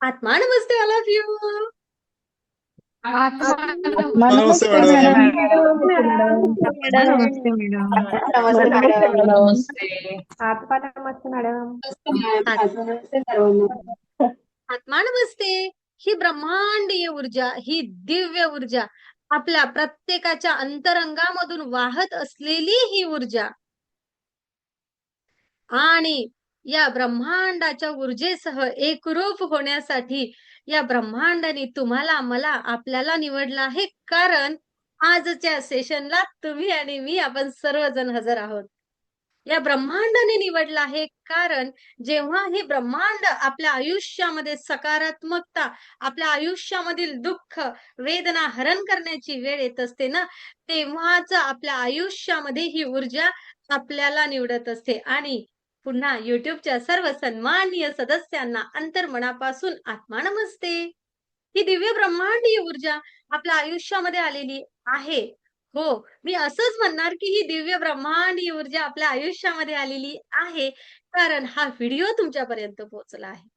आत्मा नमस्ते all of you. आत्मा आत्मा नमस्ते नमस्ते मॅडम. मॅडम. आत्मा नमस्ते मॅडम. नमस्ते मॅडम. नमस्ते. आत्मा नमस्ते मॅडम. आत्मा नमस्ते. ही ब्रह्मांडीय ऊर्जा, ही दिव्य ऊर्जा, आपल्या प्रत्येकाच्या अंतरंगामधून वाहत असलेली ही ऊर्जा आणि या ब्रह्मांडाच्या ऊर्जेसह एकरूप होण्यासाठी या ब्रह्मांडाने तुम्हाला, मला, आपल्याला निवडलं आहे. कारण आजच्या सेशनला तुम्ही आणि मी आपण सर्वजण हजर आहोत. या ब्रह्मांडाने निवडलं आहे कारण जेव्हा हे ब्रह्मांड आपल्या आयुष्यामध्ये सकारात्मकता, आपल्या आयुष्यामधील दुःख, वेदना हरण करण्याची वेळ येत असते ना, तेव्हाच आपल्या आयुष्यामध्ये ही ऊर्जा आपल्याला निवडत असते. आणि पुन्हा युट्यूबच्या सर्व सन्माननीय सदस्यांना अंतर्मनापासून आत्मा नमस्ते. ही दिव्य ब्रह्मांडीय ऊर्जा आपल्या आयुष्यामध्ये आलेली आहे. हो, मी असंच म्हणणार की ही दिव्य ब्रह्मांडीय ऊर्जा आपल्या आयुष्यामध्ये आलेली आहे, कारण हा व्हिडिओ तुमच्यापर्यंत पोहोचला आहे.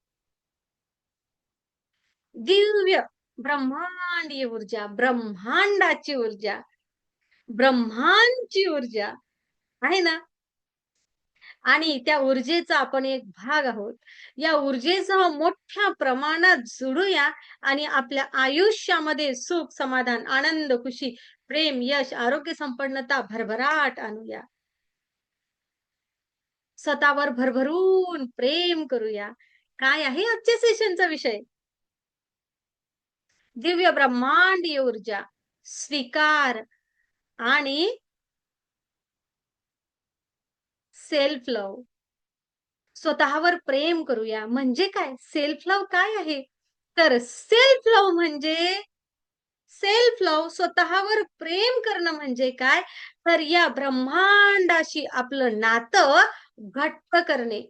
दिव्य ब्रह्मांडीय ऊर्जा, ब्रह्मांडाची ऊर्जा, ब्रह्मांची ऊर्जा आहे ना, आणि त्या ऊर्जेचा आपण एक भाग आहोत. या ऊर्जेसह मोठ्या प्रमाणात जुडूया आणि आपल्या आयुष्यामध्ये सुख, समाधान, आनंद, खुशी, प्रेम, यश, आरोग्य, संपन्नता, भरभराट आणूया. स्वतःवर भरभरून प्रेम करूया. काय आहे आजच्या सेशनचा विषय? दिव्य ब्रह्मांडीय ऊर्जा, स्वीकार आणि सेल्फ लव्ह. स्वतःवर प्रेम करूया म्हणजे काय? सेल्फ लव्ह काय आहे? तर सेल्फ लव्ह म्हणजे, सेल्फ लव्ह स्वतःवर प्रेम करणं म्हणजे काय? तर या ब्रह्मांडाशी आपलं नातं घट्ट करणे.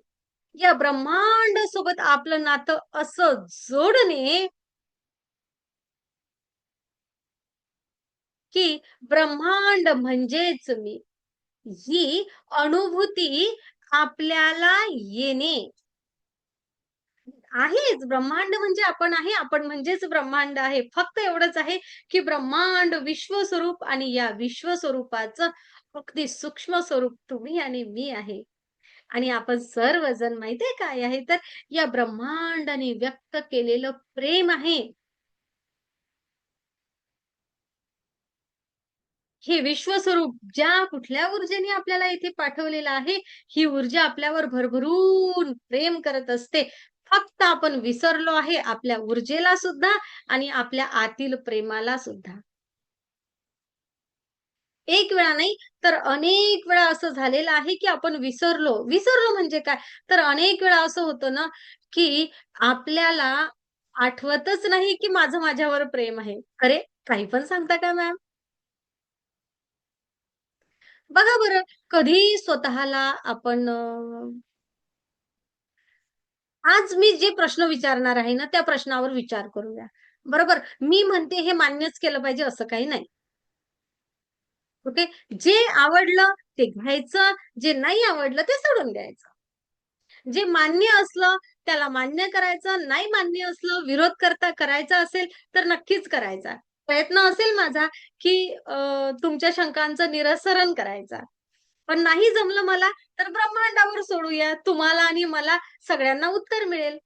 या ब्रह्मांड सोबत आपलं नातं असं जोडणे की ब्रह्मांड म्हणजेच मी, ही अनुभूती आपल्याला येणे. आहेच, ब्रह्मांड म्हणजे आपण आहे, आपण म्हणजेच ब्रह्मांड आहे. फक्त एवढंच आहे की ब्रह्मांड विश्वस्वरूप आणि या विश्वस्वरूपाचं अगदी सूक्ष्म स्वरूप तुम्ही आणि मी आहे. आणि आपण सर्वजण माहितीये काय आहे? तर या ब्रह्मांडाने व्यक्त केलेलं प्रेम आहे. हे विश्वस्वरूप ज्या कुठल्या ऊर्जेने आपल्याला इथे पाठवलेलं आहे, ही ऊर्जा आपल्यावर भरभरून प्रेम करत असते. फक्त आपण विसरलो आहे आपल्या ऊर्जेला सुद्धा आणि आपल्या आतील प्रेमाला सुद्धा. एक वेळा नाही, तर अनेक वेळा असं झालेलं आहे की आपण विसरलो. विसरलो म्हणजे काय? तर अनेक वेळा असं होतं ना, की आपल्याला आठवतच नाही की माझं माझ्यावर प्रेम आहे. अरे, काही पण सांगता का मॅम? बघा बरं, कधी स्वतःला आपण आज मी जे प्रश्न विचारणार आहे ना, त्या प्रश्नावर विचार करूया. बरोबर? मी म्हणते हे मान्यच केलं पाहिजे असं काही नाही. ओके. जे आवडलं ते घ्यायचं, जे नाही आवडलं ते सोडून द्यायचं. जे मान्य असलं त्याला मान्य करायचं, नाही मान्य असलं, विरोध करायचा असेल तर नक्कीच करायचा. प्रयत्न असेल माझा की तुमच्या शंकांचं निरसन करायचा. पण नाही जमलं मला तर ब्रह्मांडावर सोडूया. तुम्हाला आणि मला सगळ्यांना उत्तर मिळेल.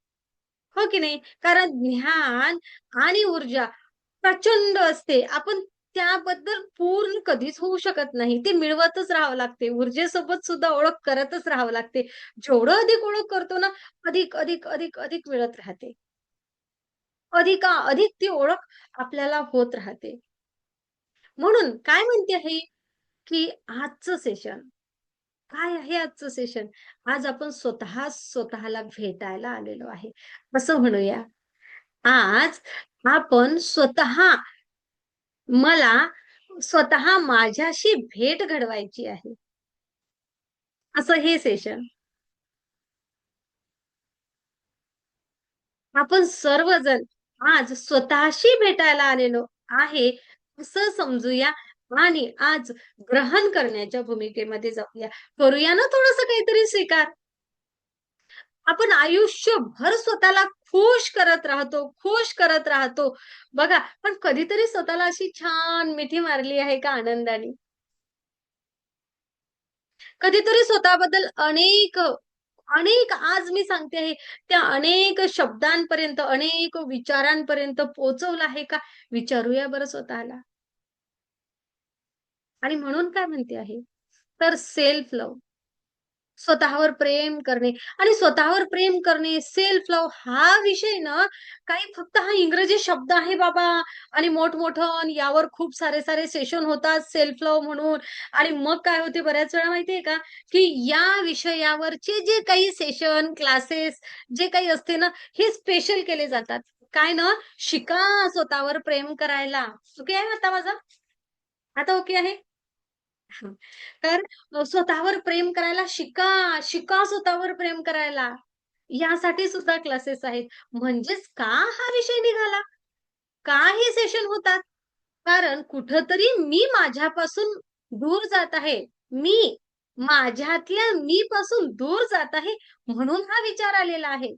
हो की नाही? कारण ज्ञान आणि ऊर्जा प्रचंड असते. आपण त्याबद्दल पूर्ण कधीच होऊ शकत नाही. ते मिळवतच राहावं लागते. ऊर्जेसोबत सुद्धा ओळख करतच राहावं लागते. जेवढं अधिक ओळख करतो ना, अधिक, अधिक, अधिक, अधिक मिळत राहते. अधिक ती ओळख आपल्याला होत राहते. म्हणून काय म्हणते आहे, की आजचं सेशन काय आहे आजचं सेशन? आज आपण स्वतःला भेटायला आलेलो आहे. असं म्हणूया. आज आपण मला स्वतः माझ्याशी भेट घडवायची आहे. असं हे सेशन. आपण सर्वजण आज स्वतःशी भेटायला आलेलो आहे, असं समजूया आणि आज ग्रहण करण्याच्या भूमिकेमध्ये जाऊया. करूया ना थोडंसं काहीतरी स्वीकार. आपण आयुष्यभर स्वतःला खुश करत राहतो. बघा, पण कधीतरी स्वतःला अशी छान मिठी मारली आहे का आनंदाने? कधीतरी स्वतःबद्दल अनेक अनेक आज मी सांगते आहे, त्या अनेक शब्दांपर्यंत, अनेक विचारांपर्यंत पोहोचवलं आहे का? विचारूया बरं स्वतःला. आणि म्हणून काय म्हणते आहे, तर सेल्फ लव्ह. स्वतःवर प्रेम करणे आणि स्वतःवर प्रेम करणे, सेल्फ लव्ह हा विषय ना, काही फक्त हा इंग्रजी शब्द आहे बाबा आणि मोठमोठं आणि यावर खूप सारे सेशन होतात सेल्फ लव्ह म्हणून आणि मग काय होते बऱ्याच वेळा माहितीये का, की या विषयावरचे जे काही सेशन, क्लासेस जे काही असते ना, हे स्पेशल केले जातात. काय ना, शिका स्वतःवर प्रेम करायला. ओके आहे आता माझा? आता ओके आहे? हं. तर स्वतःवर प्रेम करायला शिका, शिका स्वतःवर प्रेम करायला. यासाठी सुद्धा क्लासेस आहेत. म्हणजेच का हा विषय निघाला? का हे सेशन होतात? कारण कुठेतरी मी माझ्यापासून दूर जात आहे. मी माझ्यातल्या मीपासून दूर जात आहे, म्हणून हा विचार आलेला आहे.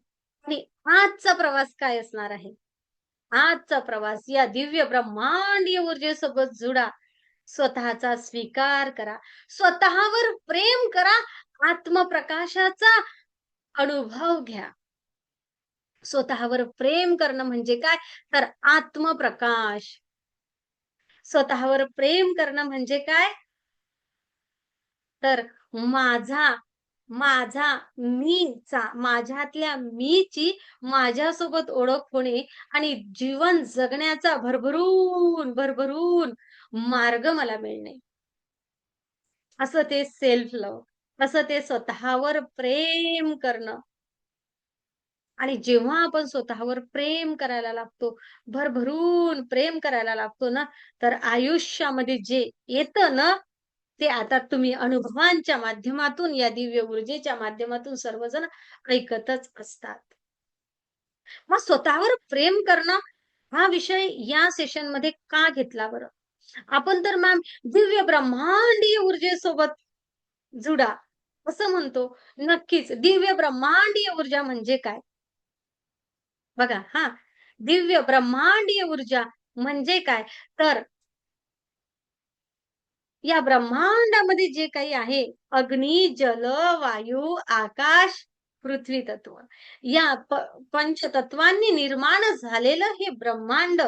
आणि आजचा प्रवास काय असणार आहे? आजचा प्रवास या दिव्य ब्रह्मांडीय ऊर्जेसोबत जुडा. स्वतःचा स्वीकार करा. स्वतःवर प्रेम करा. आत्मप्रकाशाचा अनुभव घ्या. स्वतःवर प्रेम करणं म्हणजे काय? तर आत्मप्रकाश. स्वतःवर प्रेम करणं म्हणजे काय? तर माझा माझा माझ्यातल्या मीची माझ्यासोबत ओळख होणे आणि जीवन जगण्याचा भरभरून मार्ग मला मिळणे. असं ते सेल्फ लव्ह. असं ते स्वतःवर प्रेम करणं. आणि जेव्हा आपण स्वतःवर प्रेम करायला लागतो, भरभरून प्रेम करायला लागतो ना, तर आयुष्यामध्ये जे येतं ना, ते आता तुम्ही अनुभवांच्या माध्यमातून, या दिव्य ऊर्जेच्या माध्यमातून सर्वजण ऐकतच असतात. मग स्वतःवर प्रेम करणं हा विषय या सेशनमध्ये का घेतला बरं? आपण तर मॅम दिव्य ब्रह्मांडीय ऊर्जेसोबत जुडा, असं म्हणतो. नक्कीच दिव्य ब्रह्मांडीय ऊर्जा म्हणजे काय? बघा हां, दिव्य ब्रह्मांडीय ऊर्जा म्हणजे काय? तर या ब्रह्मांडामध्ये जे काही आहे, अग्नी, जल, वायू, आकाश, पृथ्वी तत्व. या पंचतत्वांनी निर्माण झालेलं हे ब्रह्मांड.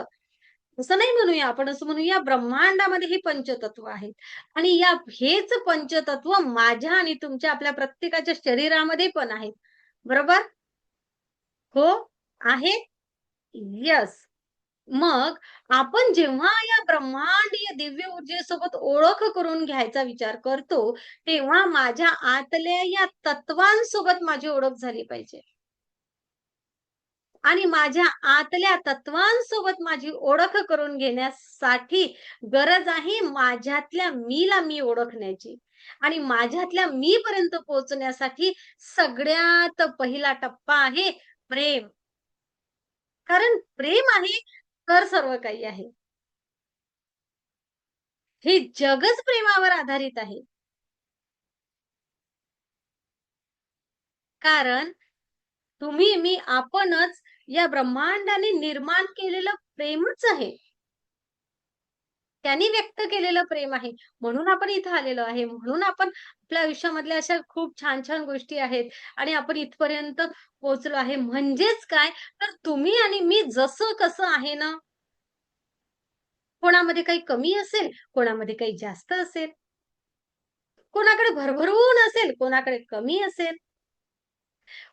असं नाही म्हणूया आपण, असं म्हणूया ब्रह्मांडामध्ये हे पंचतत्व आहेत. आणि हेच पंचतत्व माझ्या आणि तुमच्या आपल्या प्रत्येकाच्या शरीरामध्ये पण आहेत. बरोबर? हो? आहे? येस. मग आपण जेव्हा या ब्रह्मांडीय दिव्य ऊर्जेसोबत ओळख करून घ्यायचा विचार करतो, तेव्हा माझ्या आतल्या या तत्वांसोबत माझी ओळख झाली पाहिजे. आणि माझ्या आतल्या तत्वांसोबत माझी ओळख करून घेण्यासाठी गरज आहे माझ्यातल्या मीला मी ओळखण्याची. आणि माझ्यातल्या मीपर्यंत पोहोचण्यासाठी सगळ्यात पहिला टप्पा आहे प्रेम. कारण प्रेम आहे, तर सर्व काही आहे. हे जगच प्रेमावर आधारित आहे. कारण तुम्ही, मी, आपणच या ब्रह्मांडाने निर्माण केलेलं प्रेमच आहे. त्यांनी व्यक्त केलेलं प्रेम आहे. म्हणून आपण इथं आलेलो आहे. म्हणून आपण आपल्या आयुष्यामधल्या अशा खूप छान गोष्टी आहेत आणि आपण इथपर्यंत पोहोचलो आहे. म्हणजेच काय, तर तुम्ही आणि मी जसं कसं आहे ना, कोणामध्ये काही कमी असेल, कोणामध्ये काही जास्त असेल, कोणाकडे भरभरून असेल, कोणाकडे कमी असेल.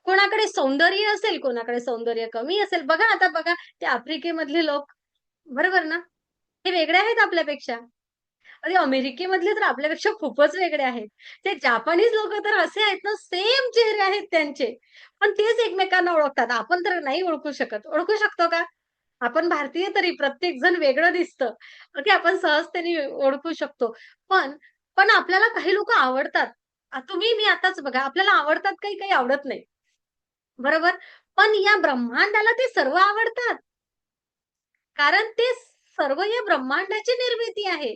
कोणाकडे सौंदर्य असेल, कोणाकडे सौंदर्य कमी असेल. बघा आता बघा ते आफ्रिकेमधले लोक, बरोबर ना? ते वेगळे आहेत आपल्यापेक्षा. आणि अमेरिकेमधले तर आपल्यापेक्षा खूपच वेगळे आहेत. ते जापानीज लोकं तर असे आहेत ना, सेम चेहरे आहेत त्यांचे. पण तेच एकमेकांना ओळखतात. आपण तर नाही ओळखू शकत. ओळखू शकतो का? आपण भारतीय तरी प्रत्येक जण वेगळं दिसतं. ओके, आपण सहजतेने ओळखू शकतो. पण पण आपल्याला काही लोकं आवडतात. तुम्ही मी आताच बघा, आपल्याला आवडतात काही, काही आवडत नाही. बरोबर? पण या ब्रह्मांडाला ते सर्व आवडतात. कारण ते सर्व या ब्रह्मांडाची निर्मिती आहे.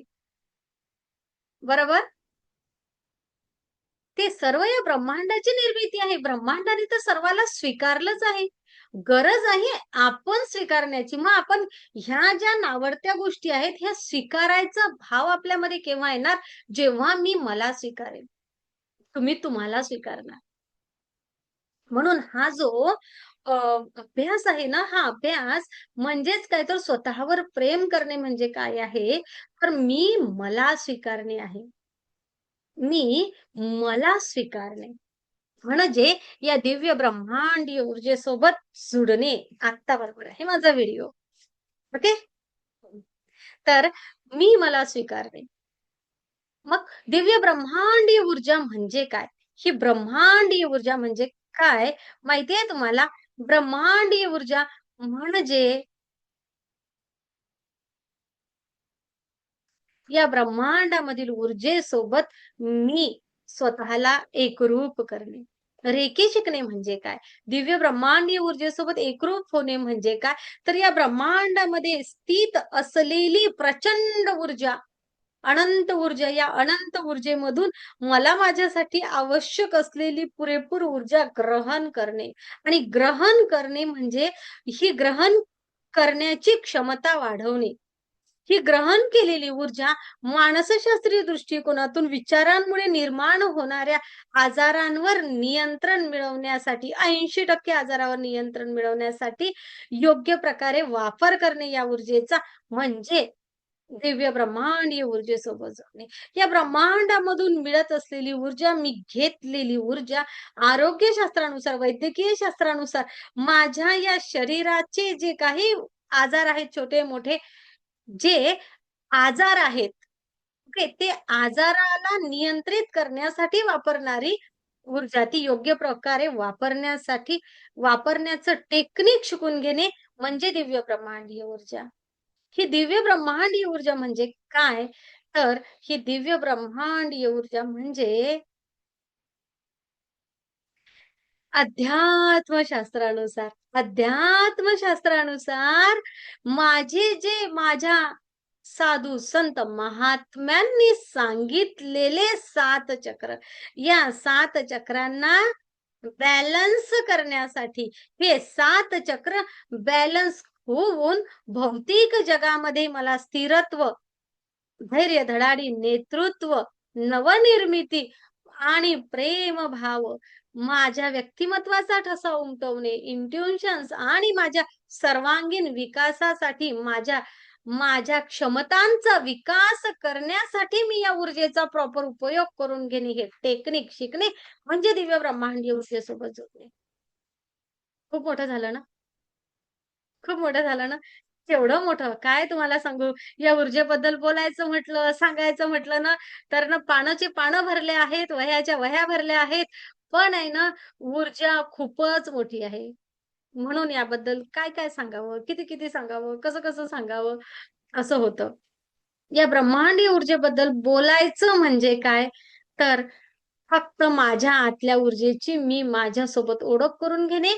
बरोबर? ते सर्व या ब्रह्मांडाची निर्मिती आहे. ब्रह्मांडाने तर सर्वाला स्वीकारलंच आहे. गरज आहे आपण स्वीकारण्याची. मग आपण ह्या ज्या नावडत्या गोष्टी आहेत, ह्या स्वीकारायचा भाव आपल्यामध्ये केव्हा येणार? जेव्हा मी मला स्वीकारेन, तुम्ही तुम्हाला स्वीकारणार. म्हणून हा जो अ, अभ्यास आहे ना, हा अभ्यास म्हणजेच काय, तर स्वतःवर प्रेम करणे म्हणजे काय आहे? तर मी मला स्वीकारणे आहे. मी मला स्वीकारणे. म्हणजे या दिव्य ब्रह्मांडीय ऊर्जेसोबत जुडणे. आत्ता बरोबर आहे माझा व्हिडिओ. ओके? तर मी मला स्वीकारणे. मग दिव्य ब्रह्मांडीय ऊर्जा म्हणजे काय? ही ब्रह्मांडीय ऊर्जा म्हणजे काय माहितीये तुम्हाला? ब्रह्मांडीय ऊर्जा म्हणजे या ब्रह्मांडामधील ऊर्जेसोबत मी स्वतःला एकरूप करणे. रेकी शिकणे म्हणजे काय? दिव्य ब्रह्मांडीय ऊर्जेसोबत एकरूप होणे म्हणजे काय? तर या ब्रह्मांडामध्ये स्थित असलेली प्रचंड ऊर्जा, अनंत ऊर्जा, या अनंत ऊर्जेमधून मला माझ्यासाठी आवश्यक असलेली पुरेपूर ऊर्जा ग्रहण करणे. आणि ग्रहण करणे म्हणजे ही ग्रहण करण्याची क्षमता वाढवणे. ही ग्रहण केलेली ऊर्जा मानसशास्त्रीय दृष्टिकोनातून विचारांमुळे निर्माण होणाऱ्या आजारांवर नियंत्रण मिळवण्यासाठी, 80% आजारावर नियंत्रण मिळवण्यासाठी योग्य प्रकारे वापर करणे या ऊर्जेचा म्हणजे दिव्य ब्रह्मांडीय ऊर्जेसोबत जोडणे. या ब्रह्मांडामधून मिळत असलेली ऊर्जा, मी घेतलेली ऊर्जा आरोग्यशास्त्रानुसार, वैद्यकीय शास्त्रानुसार माझ्या या शरीराचे जे काही आजार आहेत, छोटे-मोठे जे आजार आहेत, ओके, ते आजाराला नियंत्रित करण्यासाठी वापरणारी ऊर्जा, ती योग्य प्रकारे वापरण्याचं टेक्निक शिकून घेणे म्हणजे दिव्य ब्रह्मांडीय ऊर्जा. ही दिव्य ब्रह्मांडीय ऊर्जा म्हणजे काय? तर ही दिव्य ब्रह्मांडीय ऊर्जा म्हणजे अध्यात्मशास्त्रानुसार अध्यात्मशास्त्रानुसार माझ्या साधू संत महात्म्यांनी सांगितलेले 7 चक्र, या 7 चक्रांना बॅलन्स करण्यासाठी, हे 7 चक्र बॅलन्स होऊन भौतिक जगामध्ये मला स्थिरत्व, धैर्य, धडाडी, नेतृत्व, नवनिर्मिती आणि प्रेम भाव, माझ्या व्यक्तिमत्वाचा ठसा उमटवणे, इंट्युशन्स आणि माझ्या सर्वांगीण विकासासाठी, माझ्या माझ्या क्षमतांचा विकास करण्यासाठी मी या ऊर्जेचा प्रॉपर उपयोग करून घेणे, हे टेक्निक शिकणे म्हणजे दिव्य ब्रह्मांडीय ऊर्जेसोबत जोडणे. खूप मोठं झालं ना? खूप मोठं झालं ना? केवढं मोठं, काय तुम्हाला सांगू? या ऊर्जेबद्दल बोलायचं म्हटलं, सांगायचं म्हटलं ना, तर ना पानाची पानं भरले आहेत, वह्याच्या वह्या भरल्या आहेत. पण आहे ना, ऊर्जा खूपच मोठी आहे. म्हणून याबद्दल काय-काय सांगावं, किती-किती सांगावं, कसं-कसं सांगावं, असं होतं. या ब्रह्मांडीय ऊर्जेबद्दल बोलायचं म्हणजे काय? तर फक्त माझ्या आतल्या ऊर्जेची मी माझ्यासोबत ओळख करून घेणे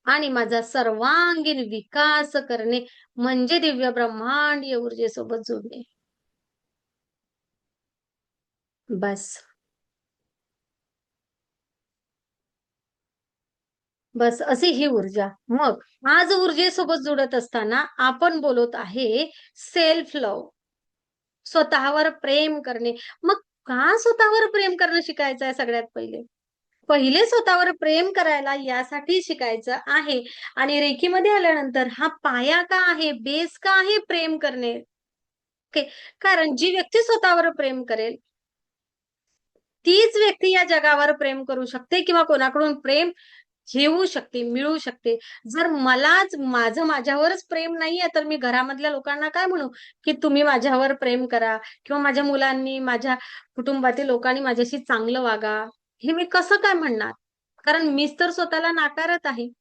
आणि माझा सर्वांगीण विकास करणे म्हणजे दिव्य ब्रह्मांडीय ऊर्जेसोबत जोडणे. बस. बस अशी ही ऊर्जा. मग आज ऊर्जेसोबत जोडत असताना आपण बोलत आहे सेल्फ लव्ह. स्वतःवर प्रेम करणे. मग का स्वतःवर प्रेम करणं शिकायचं आहे सगळ्यात पहिले? पहिले स्वतःवर प्रेम करायला यासाठी शिकायचं आहे आणि रेखीमध्ये आल्यानंतर हा पाया का आहे, बेस का आहे प्रेम करणे? ओके. कारण जी व्यक्ती स्वतःवर प्रेम करेल, तीच व्यक्ती या जगावर प्रेम करू शकते किंवा कोणाकडून प्रेम घेऊ शकते, मिळू शकते. जर मलाच माझं माझ्यावरच प्रेम नाहीये, तर मी घरामधल्या लोकांना काय म्हणू, की तुम्ही माझ्यावर प्रेम करा किंवा माझ्या मुलांनी, माझ्या कुटुंबातील लोकांनी माझ्याशी चांगलं वागा. हे मी कसं काय म्हणणार? कारण मीच तर स्वतःला नाकारत आहे.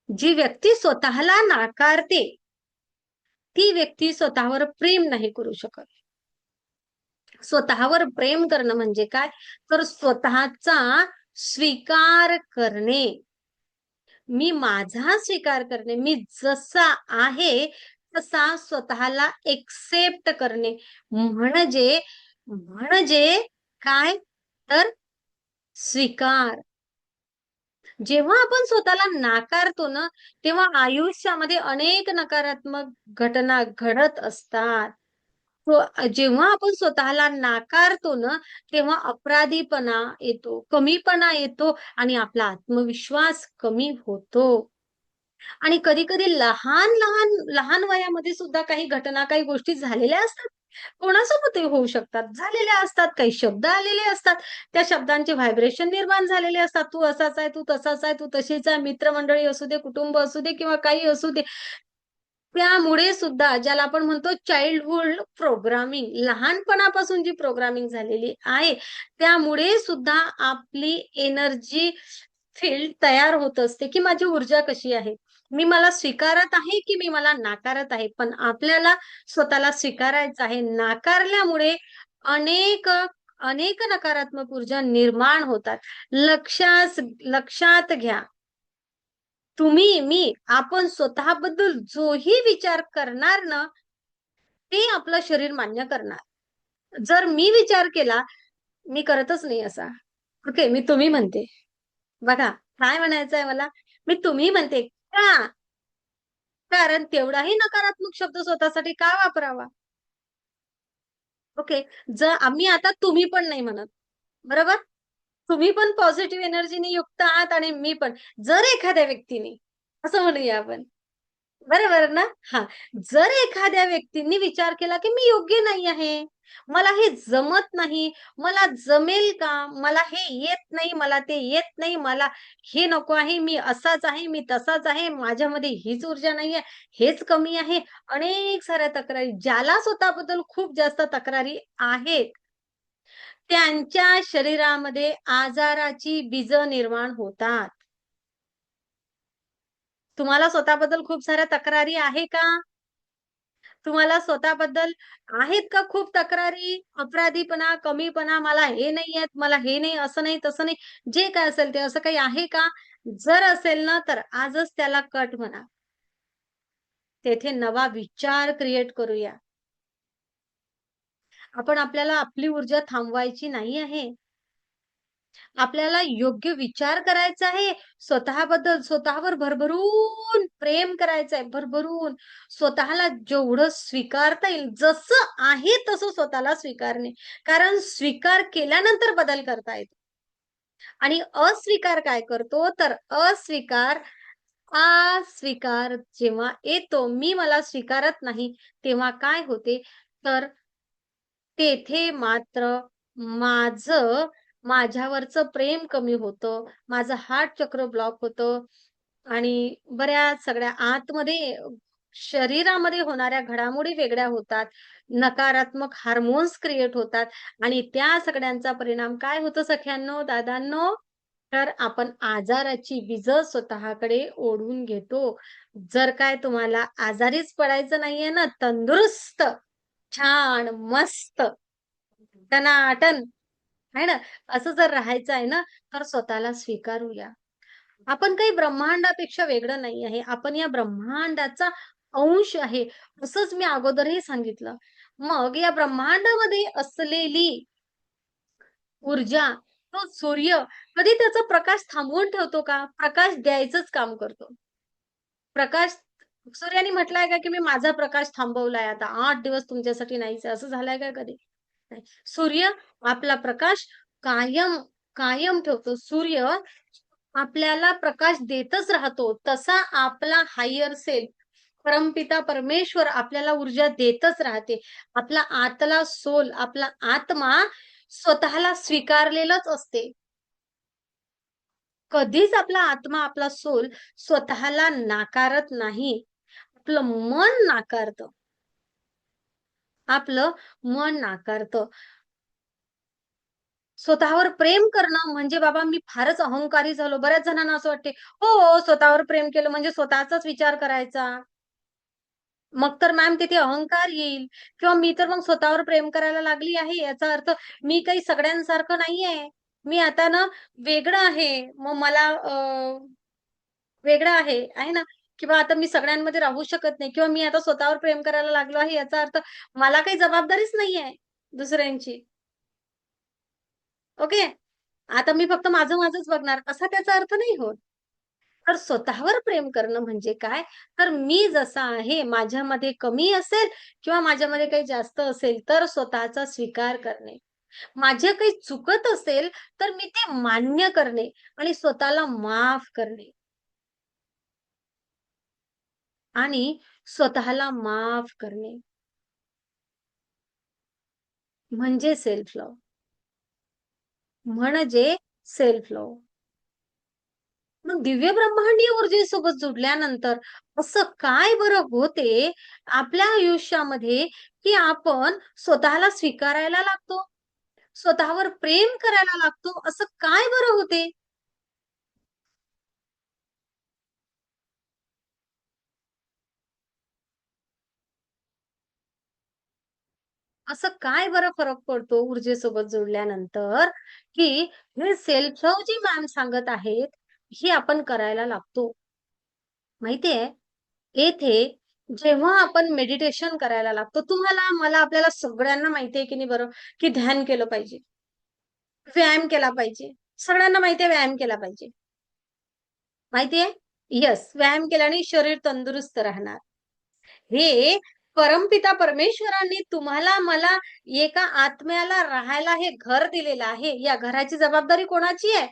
जी व्यक्ती स्वतःला नाकारते, ती व्यक्ती स्वतःवर प्रेम नाही करू शकत. स्वतःवर प्रेम करणं म्हणजे काय? तर स्वतःचा स्वीकार करणे. मी माझा स्वीकार करणे. मी जसा आहे तसा स्वतःला एक्सेप्ट करणे. म्हणजे म्हणजे काय? तर स्वीकार. जेव्हा आपण स्वतःला नाकारतो ना, तेव्हा आयुष्यामध्ये अनेक नकारात्मक घटना घडत असतात. जेव्हा आपण स्वतःला नाकारतो ना, तेव्हा अपराधीपणा येतो, कमीपणा येतो आणि आपला आत्मविश्वास कमी होतो. आणि कधी-कधी लहान वयामध्ये सुद्धा काही घटना, काही गोष्टी झालेल्या असतात. कोणासोबतही होऊ शकतात. झालेल्या असतात. काही शब्द आलेले असतात. त्या शब्दांचे व्हायब्रेशन निर्माण झालेले असतात. तू असाच आहे, तू तसाच आहे, तू तशीच आहे. मित्रमंडळी असू दे, कुटुंब असू दे किंवा काही असू दे. त्यामुळे सुद्धा ज्याला आपण म्हणतो चाइल्डहूड प्रोग्रामिंग, लहानपणापासून जी प्रोग्रामिंग झालेली आहे, त्यामुळे सुद्धा आपली एनर्जी फील्ड तयार होत असते, की माझी ऊर्जा कशी आहे. मी मला स्वीकारत आहे, की मी मला नाकारत आहे. पण आपल्याला स्वतःला स्वीकारायचं आहे. नाकारल्यामुळे अनेक अनेक नकारात्मक ऊर्जा निर्माण होतात. लक्षात घ्या. तुम्ही, मी, आपण स्वतःबद्दल जोही विचार करणार ना, ते आपलं शरीर मान्य करणार. जर मी विचार केला, मी करतच नाही असा. ओके, मी तुम्ही म्हणते. बघा, काय म्हणायचंय मला? मी तुम्ही म्हणते. का? कारण तेवढाही नकारात्मक शब्द स्वतःसाठी का वापरावा? ओके. जर आम्ही आता तुम्ही पण नाही म्हणत. बरोबर? तुम्ही पण पॉझिटिव्ह एनर्जीने युक्त आहात आणि मी पण. जर एखाद्या व्यक्तीने असं म्हणूया आपण. बरोबर ना? हां. जर एखाद्या व्यक्तींनी विचार केला, की मी योग्य नाही आहे. मला हे जमत नाही. मला जमेल का? मला हे येत नाही, मला ते येत नाही, मला हे नको आहे, मी असाच आहे, मी तसाच आहे, माझ्यामध्ये हीच ऊर्जा नाहीये, हेच कमी आहे. अनेक साऱ्या तक्रारी ज्याला स्वतःबद्दल खूप जास्त तक्रारी आहेत, त्यांच्या शरीरामध्ये आजाराची बीजं निर्माण होतात. तुम्हाला स्वतःबद्दल खूप साऱ्या तक्रारी आहे का? तुम्हाला स्वतःबद्दल आहेत का खूप तक्रारी? अपराधीपणा, कमीपणा, मला हे नाही येत, मला हे नाही, असं नाही, तसं नाही. जे काय असेल ते असं काही आहे का? जर असेल ना, तर आजच त्याला कट म्हणा. तेथे नवा विचार क्रिएट करूया. आपल्याला आपली ऊर्जा थांबवायची नाही आहे. आपल्याला योग्य विचार करायचा आहे. स्वतःबद्दल, स्वतःवर भरभरून प्रेम करायचं आहे, भरभरून. स्वतःला जेवढं स्वीकारता येईल, जसं आहे तसं स्वतःला स्वीकारणे. कारण स्वीकार केल्यानंतर बदल करता येतो. आणि अस्वीकार काय करतो, तर अस्वीकार जेव्हा येतो, मी मला स्वीकारत नाही, तेव्हा काय होते, तर तेथे मात्र माझं माझ्यावरचं प्रेम कमी होतं. माझं हार्ट चक्र ब्लॉक होतं आणि बऱ्याच सगळ्या आतमध्ये शरीरामध्ये होणाऱ्या घडामोडी वेगळ्या होतात. नकारात्मक हार्मोन्स क्रिएट होतात आणि त्या सगळ्यांचा परिणाम काय होतो सख्यांनो, दादांनो? तर आपण आजाराची बीजं स्वतःकडे ओढून घेतो. जर काय तुम्हाला आजारीच पडायचं नाहीये ना, तंदुरुस्त, छान, मस्त, टनाटन आहे ना, असं जर राहायचं आहे ना, तर स्वतःला स्वीकारूया. आपण काही ब्रह्मांडापेक्षा वेगळं नाही आहे. आपण या ब्रह्मांडाचा अंश आहे. असंच मी अगोदरही सांगितलं. मग या ब्रह्मांडामध्ये असलेली ऊर्जा, तो सूर्य कधी त्याचा प्रकाश थांबवून ठेवतो का? प्रकाश द्यायचंच काम करतो. प्रकाश सूर्याने म्हटलंय का, की मी माझा प्रकाश थांबवलाय आता 8 दिवस तुमच्यासाठी नाहीच आहे. असं झालंय का कधी? नाही. सूर्य आपला प्रकाश कायम कायम ठेवतो. सूर्य आपल्याला प्रकाश देतच राहतो. तसा आपला हायर सेल्फ, परमपिता परमेश्वर आपल्याला ऊर्जा देतच राहते. आपला आतला सोल, आपला आत्मा स्वतःला स्वीकारलेलंच असते. कधीच आपला आत्मा, आपला सोल स्वतःला नाकारत नाही. आपलं मन नाकारतं. आपलं मन नाकारतं. स्वतःवर प्रेम करणं म्हणजे बाबा मी फारच अहंकारी झालो. बऱ्याच जणांना असं वाटते, हो, स्वतःवर प्रेम केलं म्हणजे स्वतःचाच विचार करायचा. मग तर मॅम तिथे अहंकार येईल किंवा मी तर मग स्वतःवर प्रेम करायला लागली आहे, याचा अर्थ मी काही सगळ्यांसारखं नाहीये. मी आता ना वेगळं आहे. मग मला वेगळं आहे ना? किंवा आता मी सगळ्यांमध्ये राहू शकत नाही किंवा मी आता स्वतःवर प्रेम करायला लागलो आहे, याचा अर्थ मला काही जबाबदारीच नाहीये दुसऱ्यांची. ओके? आता मी फक्त माझंच बघणार असा त्याचा अर्थ नाही होत. तर स्वतःवर प्रेम करणं म्हणजे काय? तर मी जसा आहे, माझ्यामध्ये कमी असेल किंवा माझ्यामध्ये काही जास्त असेल, तर स्वतःचा स्वीकार करणे. माझे काही चुकत असेल, तर मी ते मान्य करणे आणि स्वतःला माफ करणे आणि स्वतःला माफ करणे म्हणजे सेल्फ लव्ह. म्हणजे सेल्फ लव्ह. मग दिव्य ब्रह्मांडीय ऊर्जेसोबत जुडल्यानंतर असं काय बरं होते आपल्या आयुष्यामध्ये, की आपण स्वतःला स्वीकारायला लागतो, स्वतःवर प्रेम करायला लागतो, असं काय बरं होते? असं काय बरं फरक पडतो ऊर्जेसोबत जोडल्यानंतर, की हे सेल्फ लव्ह जी मॅम सांगत आहेत, हे आपण करायला लागतो. माहितीये, येथे जेव्हा आपण मेडिटेशन करायला लागतो, तुम्हाला, मला, आपल्याला सगळ्यांना माहिती की नाही बरं, की ध्यान केलं पाहिजे, व्यायाम केला पाहिजे. सगळ्यांना माहिती व्यायाम केला पाहिजे. माहिती येस, व्यायाम केल्याने शरीर तंदुरुस्त राहणार. हे परमपिता परमेश्वरांनी तुम्हाला, मला, एका आत्म्याला राहायला हे घर दिलेलं आहे. या घराची जबाबदारी कोणाची आहे?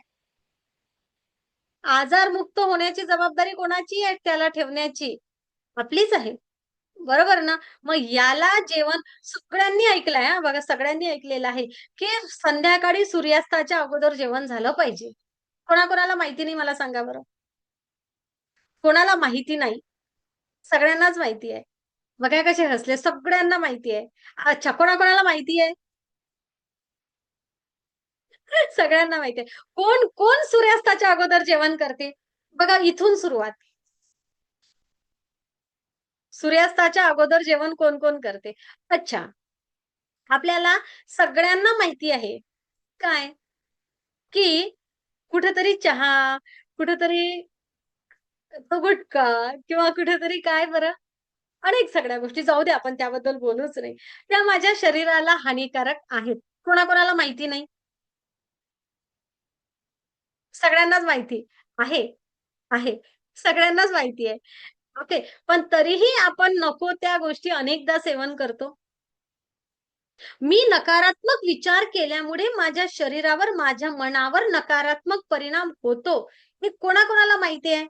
आजारमुक्त होण्याची जबाबदारी कोणाची आहे? त्याला ठेवण्याची. आपलीच आहे. बरोबर ना? मग याला जेवण सगळ्यांनी ऐकलंय हां, बघा सगळ्यांनी ऐकलेलं आहे, की संध्याकाळी सूर्यास्ताच्या अगोदर जेवण झालं पाहिजे. कोणाकोणाला माहिती नाही मला सांगा बरं? कोणाला माहिती नाही? सगळ्यांनाच माहिती आहे. बघा कसे हसले, सगळ्यांना माहिती आहे. अच्छा, कोणाकोणाला माहिती आहे? सगळ्यांना माहिती आहे. कोण कोण सूर्यास्ताच्या अगोदर जेवण करते? बघा इथून सुरुवात. सूर्यास्ताच्या अगोदर जेवण कोण-कोण करते? अच्छा, आपल्याला सगळ्यांना माहिती आहे. काय? की कुठेतरी चहा, कुठेतरी तो गुटखा किंवा कुठेतरी काय बरं? अनेक सगळ्या गोष्टी जाऊ द्या, आपण त्याबद्दल बोलूच नाही. त्या माझ्या शरीराला हानिकारक आहेत. कोणाकोणाला माहिती नाही? सगळ्यांनाच माहिती आहे. आहे. सगळ्यांनाच माहिती आहे. ओके. पण तरीही आपण नको त्या गोष्टी अनेकदा सेवन करतो. मी नकारात्मक विचार केल्यामुळे माझ्या शरीरावर, माझ्या मनावर नकारात्मक परिणाम होतो. हे कोणाकोणाला माहिती आहे?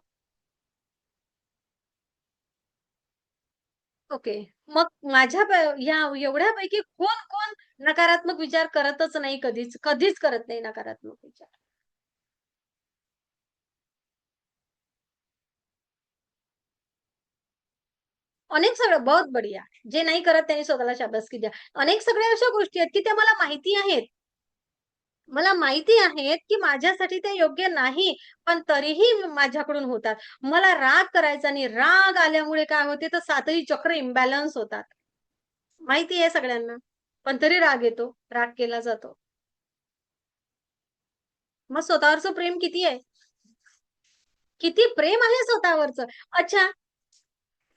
ओके. मग माझ्या ह्या एवढ्यापैकी कोण-कोण नकारात्मक विचार करतच नाही कधीच, कधीच करत नाही नकारात्मक विचार? अनेक सगळं बहुत बढिया. जे नाही करत त्यांनी स्वतःला शाबासकी द्या. अनेक सगळ्या अशा गोष्टी आहेत, की त्या मला माहिती आहेत. मला माहिती आहेत, की माझ्यासाठी ते योग्य नाही, पण तरीही माझ्याकडून होतात. मला राग करायचा नाही. राग आल्यामुळे काय होते, तर 7ही चक्र इम्बॅलन्स होतात. माहिती आहे सगळ्यांना. पण तरी राग येतो, राग केला जातो. मग स्वतःवरचं प्रेम किती आहे? किती प्रेम आहे स्वतःवरचं. अच्छा,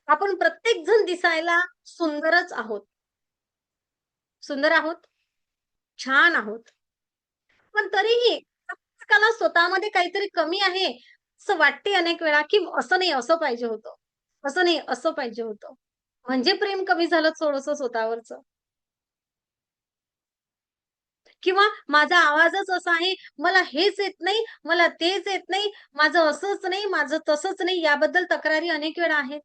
आपण प्रत्येक जण दिसायला सुंदरच आहोत. सुंदर आहोत, छान आहोत. पण तरीही प्रत्येकाला स्वतःमध्ये काहीतरी कमी आहे, असं वाटते अनेक वेळा, की असं नाही, असं पाहिजे होतं. असं नाही, असं पाहिजे होतं. म्हणजे प्रेम कमी झालं थोडंसं स्वतःवरचं. किंवा माझा आवाजच असा आहे, मला हेच येत नाही, मला तेच येत नाही, माझं असंच नाही, माझं तसंच नाही, याबद्दल तक्रारी अनेक वेळा आहेत.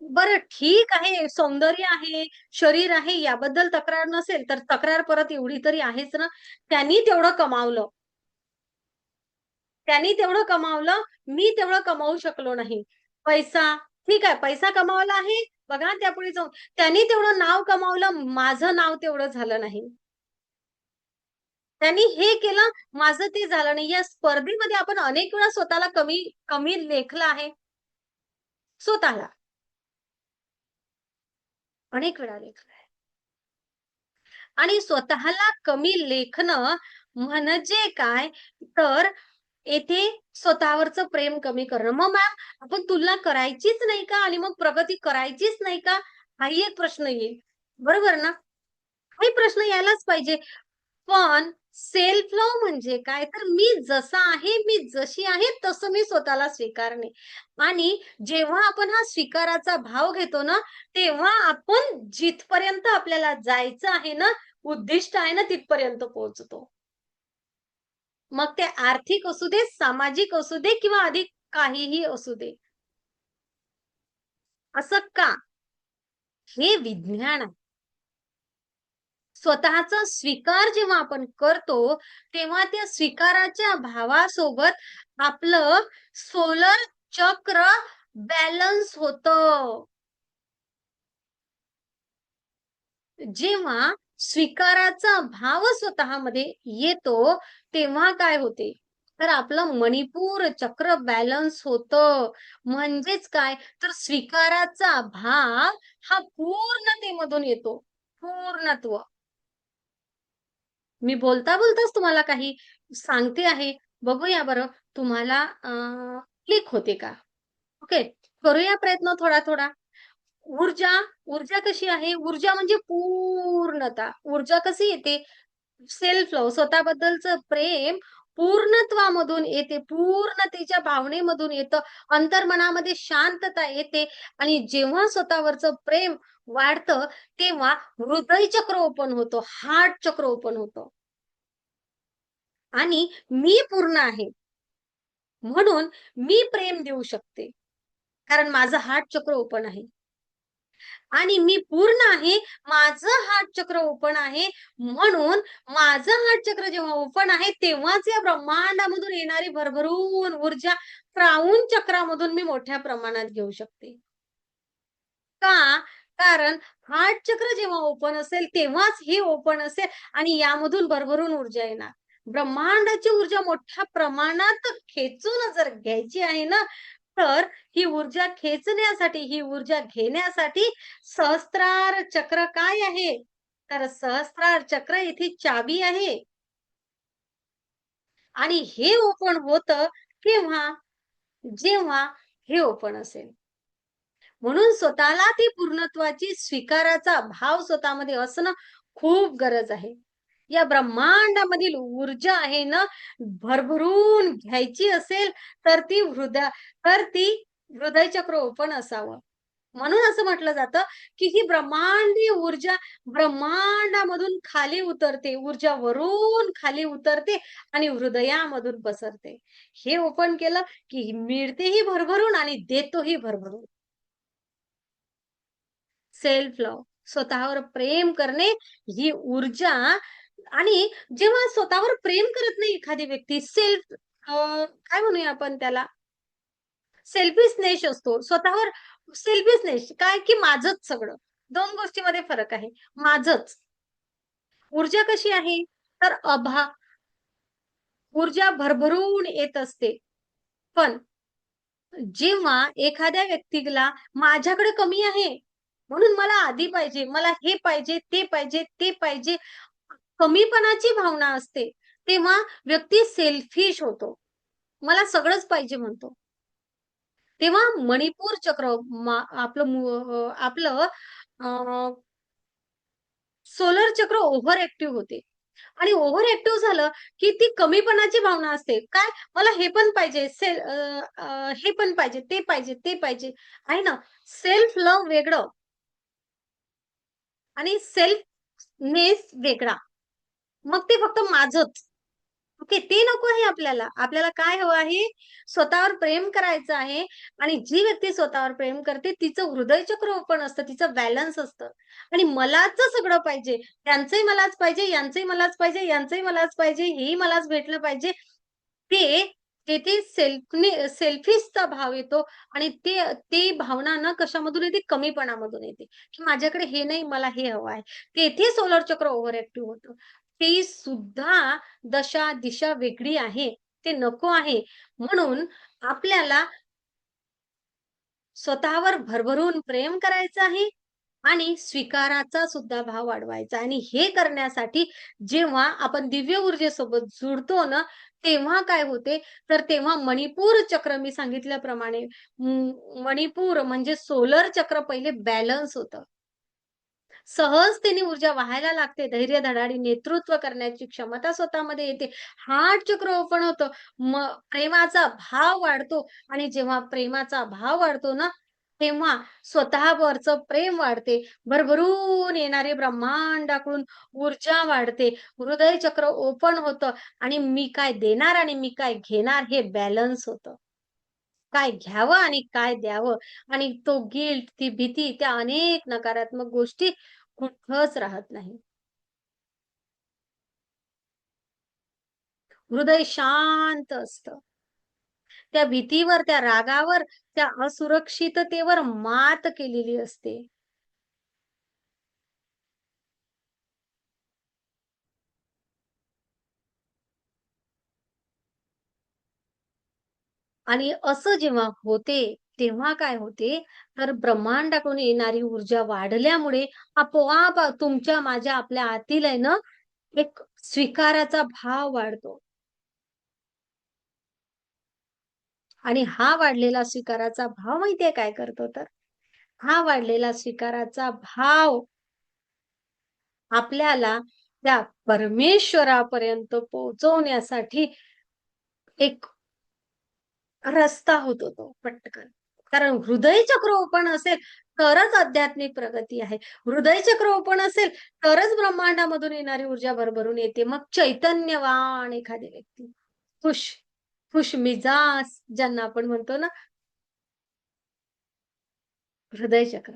बरं ठीक आहे, सौंदर्य आहे, शरीर आहे, याबद्दल तक्रार नसेल, तर तक्रार परत एवढी तरी आहेच ना, त्यांनी तेवढं कमावलं. त्यांनी तेवढं कमावलं, मी तेवढं कमावू शकलो नाही. पैसा, ठीक आहे, पैसा कमावला आहे, बघा त्यापुढे जाऊन. त्यांनी तेवढं नाव कमावलं, माझं नाव तेवढं झालं नाही. त्यांनी हे केलं, माझं ते झालं नाही. या स्पर्धेमध्ये आपण अनेक वेळा स्वतःला कमी कमी लेखलं आहे. स्वतःला अनेक वेळा लेखलं आहे. आणि स्वतःला कमी लेखणं म्हणजे काय? तर येथे स्वतःवरचं प्रेम कमी करणं. मग मॅम, आपण तुलना करायचीच नाही का? आणि मग प्रगती करायचीच नाही का? हाही एक प्रश्न येईल. बरोबर ना? हाही प्रश्न यायलाच पाहिजे. पण सेल्फ लव्ह म्हणजे काय, तर मी जसा आहे, मी जशी आहे तसं मी स्वतःला स्वीकारणे. आणि जेव्हा आपण हा स्वीकाराचा भाव घेतो ना, तेव्हा आपण जिथपर्यंत आपल्याला जायचं आहे ना, उद्दिष्ट आहे ना, तिथपर्यंत पोहोचतो. मग ते आर्थिक असू दे, सामाजिक असू दे किंवा अधिक काहीही असू दे. असं का? हे विज्ञान आहे. स्वतःचा स्वीकार जेव्हा आपण करतो, तेव्हा त्या स्वीकाराच्या भावासोबत आपलं सोलर चक्र बॅलन्स होतं. जेव्हा स्वीकाराचा भाव स्वतःमध्ये येतो, तेव्हा काय होते? तर आपलं मणिपूर चक्र बॅलन्स होतं. म्हणजेच काय? तर स्वीकाराचा भाव हा पूर्णतेमधून येतो. पूर्णत्व. मी बोलता-बोलताच तुम्हाला काही सांगते आहे. बघूया बरं तुम्हाला क्लिक होते का? ओके. करूया प्रयत्न थोडा-थोडा. ऊर्जा, ऊर्जा कशी आहे? ऊर्जा म्हणजे पूर्णता. ऊर्जा कशी येते? सेल्फ लव्ह स्वतःबद्दलचं प्रेम पूर्णत्वामधून येते. पूर्णतेच्या भावनेमधून येतं. अंतर्मनामध्ये शांतता येते आणि जेव्हा स्वतःवरचं प्रेम वाढतं, तेव्हा हृदय चक्र ओपन होतं, हार्ट चक्र ओपन होतं. आणि मी पूर्ण आहे. म्हणून मी प्रेम देऊ शकते. कारण माझं हार्ट चक्र ओपन आहे. आणि मी पूर्ण आहे, माझं हार्ट चक्र ओपन आहे. म्हणून माझं हार्ट चक्र जेव्हा ओपन आहे, तेव्हाच या ब्रह्मांडामधून येणारी भरभरून ऊर्जा क्राउन चक्रामधून मी मोठ्या प्रमाणात घेऊ शकते. का? कारण हार्ट चक्र जेव्हा ओपन असेल, तेव्हाच हे ओपन असेल आणि यामधून भरभरून ऊर्जा येणार. ब्रह्मांडाची ऊर्जा मोठ्या प्रमाणात खेचून जर घ्यायची आहे ना, तर ही ऊर्जा खेचण्यासाठी, ही ऊर्जा घेण्यासाठी सहस्त्रार चक्र काय आहे? तर सहस्त्रार चक्र इथे चाबी आहे. आणि हे ओपन होतं केव्हा? जेव्हा हे ओपन असेल. म्हणून स्वतःला ती पूर्णत्वाची स्वीकाराचा भाव स्वतःमध्ये असणं खूप गरज आहे. या ब्रह्मांडामधील ऊर्जा आहे ना, भरभरून घ्यायची असेल तर ती हृदय चक्र ओपन असावं. म्हणून असं म्हटलं जातं, की ही ब्रह्मांडीय ऊर्जा ब्रह्मांडामधून खाली उतरते. ऊर्जा वरून खाली उतरते आणि हृदयामधून पसरते. हे ओपन केलं, की मिळतेही भरभरून आणि देतोही भरभरून. सेल्फ लव्ह स्वतःवर प्रेम करणे ही ऊर्जा. आणि जेव्हा स्वतःवर प्रेम करत नाही एखादी व्यक्ती काय म्हणूया आपण त्याला सेल्फिशनेस असतो स्वतःवर. सेल्फिशनेस काय की माझंच सगळं. दोन गोष्टीमध्ये फरक आहे. माझंच. ऊर्जा कशी आहे तर ऊर्जा भरभरून येत असते. पण जेव्हा एखाद्या व्यक्तीला माझ्याकडे कमी आहे, म्हणून मला आधी पाहिजे, मला हे पाहिजे, ते पाहिजे, ते पाहिजे, कमीपणाची भावना असते, तेव्हा व्यक्ती सेल्फिश होतो. मला सगळंच पाहिजे म्हणतो. तेव्हा मणिपूर चक्र आपलं सोलर चक्र ओव्हर ॲक्टिव्ह होते. आणि ओव्हर ॲक्टिव्ह झालं, की ती कमीपणाची भावना असते. काय? मला हे पण पाहिजे, हे पण पाहिजे, ते पाहिजे, ते पाहिजे. आहे ना? सेल्फ लव्ह वेगळं आणि सेल्फनेस वेगळा. मग ते फक्त माझंच. ओके, ते नको आहे आपल्याला. आपल्याला काय हवं आहे? स्वतःवर प्रेम करायचं आहे आणि जी व्यक्ती स्वतःवर प्रेम करते, तिचं हृदयचक्र ओपन असतं, तिचं बॅलन्स असतं आणि मलाच सगळं पाहिजे. त्यांचंही मलाच पाहिजे, यांचंही मलाच पाहिजे, यांचंही मलाच पाहिजे, हेही मलाच भेटलं पाहिजे. ते तेथे सेल्फिशचा भाव येतो आणि ते भावना ना कशामधून येते? कमीपणामधून येते, की माझ्याकडे हे नाही, मला हे हवं आहे. तेथे सोलर चक्र ओव्हर ॲक्टिव्ह होतं. ती सुद्धा दशा, दिशा वेगळी आहे. ते नको आहे. म्हणून आपल्याला स्वतःवर भरभरून प्रेम करायचं आहे आणि स्वीकाराचा सुद्धा भाव वाढवायचा आणि हे करण्यासाठी जेव्हा आपण दिव्य ऊर्जेसोबत जुडतो ना, तेव्हा काय होते, तर तेव्हा मणिपूर चक्र मी सांगितल्याप्रमाणे मणिपूर म्हणजे सोलर चक्र पहिले बॅलन्स होतं. सहजतेने ऊर्जा वाहायला लागते. धैर्य, धडाडी, नेतृत्व करण्याची क्षमता स्वतःमध्ये येते. हार्ट चक्र ओपन होतं. मग प्रेमाचा भाव वाढतो आणि जेव्हा प्रेमाचा भाव वाढतो ना, तेव्हा स्वतःवरचं प्रेम वाढते. भरभरून येणारी ब्रह्मांडाकडून ऊर्जा वाढते. हृदय चक्र ओपन होतं आणि मी काय देणार आणि मी काय घेणार हे बॅलन्स होतं. काय घ्यावं आणि काय द्यावं आणि तो गिल्ट, ती भीती, त्या अनेक नकारात्मक गोष्टी कुठंच राहत नाही. हृदय शांत असतं. त्या भीतीवर, त्या रागावर, त्या असुरक्षिततेवर मात केलेली असते. आणि असं जेव्हा होते, तेव्हा काय होते, तर ब्रह्मांडाकडून येणारी ऊर्जा वाढल्यामुळे आपोआप तुमच्या, माझ्या, आपल्या आतील आहे ना, एक स्वीकाराचा भाव वाढतो. आणि हा वाढलेला स्वीकाराचा भाव माहितीये काय करतो तर? हा वाढलेला स्वीकाराचा भाव आपल्याला त्या परमेश्वरापर्यंत पोहोचवण्यासाठी एक रस्ता होतो तो पटकन. कारण हृदय चक्र ओपन असेल तरच आध्यात्मिक प्रगती आहे. हृदय चक्र ओपन असेल तरच ब्रह्मांडामधून येणारी ऊर्जा भरभरून येते. मग चैतन्यवान एखादी व्यक्ती, खुश, खुश मिजाज ज्यांना आपण म्हणतो ना, हृदय चक्र.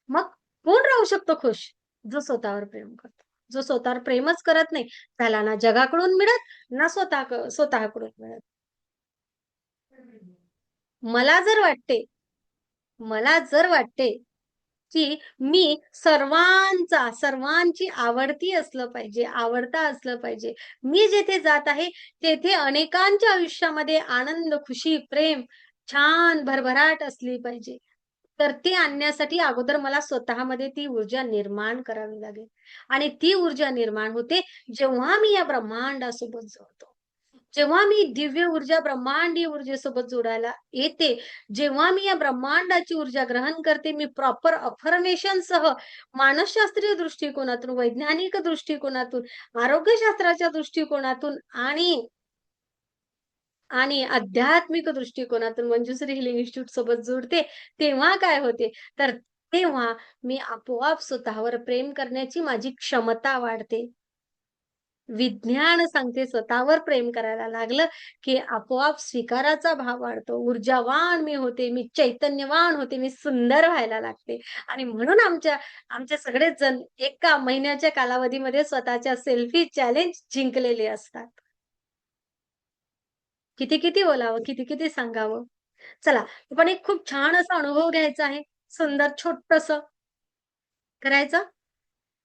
मग कोण राहू शकतो खुश? जो स्वतःवर प्रेम करतो. जो स्वतःवर प्रेमच करत नाही, त्याला ना जगाकडून मिळत, ना स्वतःकडून मिळत. मला जर वाटते मला जर वाटते, की मी सर्वांची आवडती असलं पाहिजे, आवडता असलं पाहिजे. मी जेथे जात आहे, तेथे अनेकांच्या आयुष्यामध्ये आनंद, खुशी, प्रेम, छान भरभराट असली पाहिजे. तर ती आणण्यासाठी अगोदर मला स्वतःमध्ये ती ऊर्जा निर्माण करावी लागेल. आणि ती ऊर्जा निर्माण होते, जेव्हा मी या ब्रह्मांडासोबत जोडतो. जेव्हा मी दिव्य ऊर्जा, ब्रह्मांडीय ऊर्जेसोबत जोडायला येते, जेव्हा मी या ब्रह्मांडाची ऊर्जा ग्रहण करते, मी प्रॉपर अफर्मेशनसह मानसशास्त्रीय दृष्टिकोनातून, वैज्ञानिक दृष्टिकोनातून, आरोग्यशास्त्राच्या दृष्टिकोनातून आणि आणि आध्यात्मिक दृष्टिकोनातून मंजुश्री हिलिंग इन्स्टिट्यूट सोबत जुडते, तेव्हा काय होते, तर तेव्हा मी आपोआप स्वतःवर प्रेम करण्याची माझी क्षमता वाढते. विज्ञान सांगते स्वतःवर प्रेम करायला लागलं, की आपोआप स्वीकाराचा भाव वाढतो. ऊर्जावान मी होते, मी चैतन्यवान होते, मी सुंदर व्हायला लागते. आणि म्हणून आमचे सगळेच जण एका महिन्याच्या कालावधीमध्ये स्वतःच्या सेल्फी चॅलेंज जिंकलेले असतात. किती-किती बोलावं, किती-किती सांगावं. चला, पण एक खूप छान असा अनुभव घ्यायचा आहे. सुंदर छोटंसं करायचं?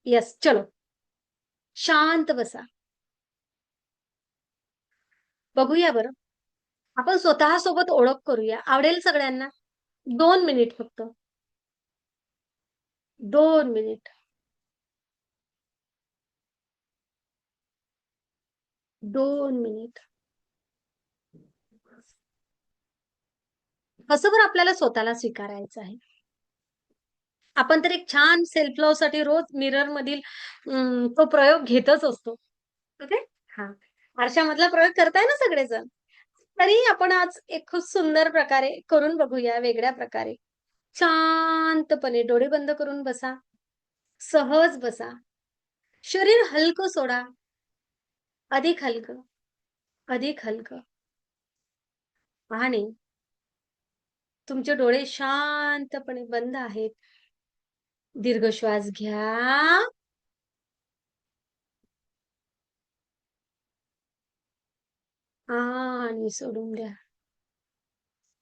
येस, चलो. शांत बसा. बघूया बरं. आपण स्वतःसोबत ओळख करूया. आवडेल सगळ्यांना? 2 मिनिट फक्त. 2 मिनिट. 2 मिनिट. कसं बरं आपल्याला स्वतःला स्वीकारायचं आहे? आपण तर एक छान सेल्फ लव्हसाठी रोज मिररमधील तो प्रयोग घेतच असतो. ओके? हां. आरशामधला प्रयोग करताय ना सगळेजण? तरी आपण आज एक खूप सुंदर प्रकारे करून बघूया वेगळ्या प्रकारे. शांतपणे डोळे बंद करून बसा. सहज बसा. शरीर हलकं सोडा. अधिक हलकं, अधिक हलकं. आणि तुमचे डोळे शांतपणे बंद आहेत. दीर्घ श्वास घ्या आणि सोडून द्या.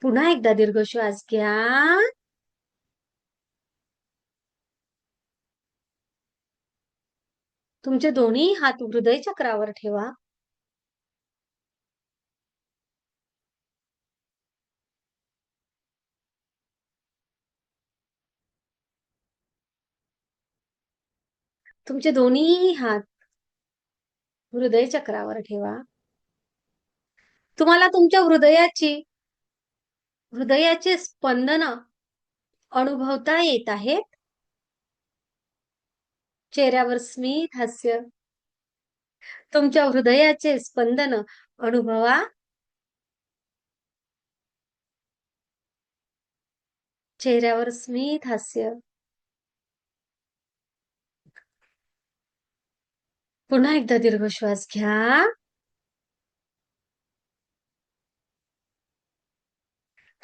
पुन्हा एकदा दीर्घ श्वास घ्या तुमचे दोन्ही हात हृदय चक्रावर ठेवा. तुमचे दोन्ही हात हृदय चक्रावर ठेवा. तुम्हाला तुमच्या हृदयाचे स्पंदन अनुभवता येत आहेत. चेहऱ्यावर स्मित हास्य, तुमच्या हृदयाचे स्पंदन अनुभवा. चेहऱ्यावर स्मित हास्य. पुन्हा एकदा दीर्घ श्वास घ्या.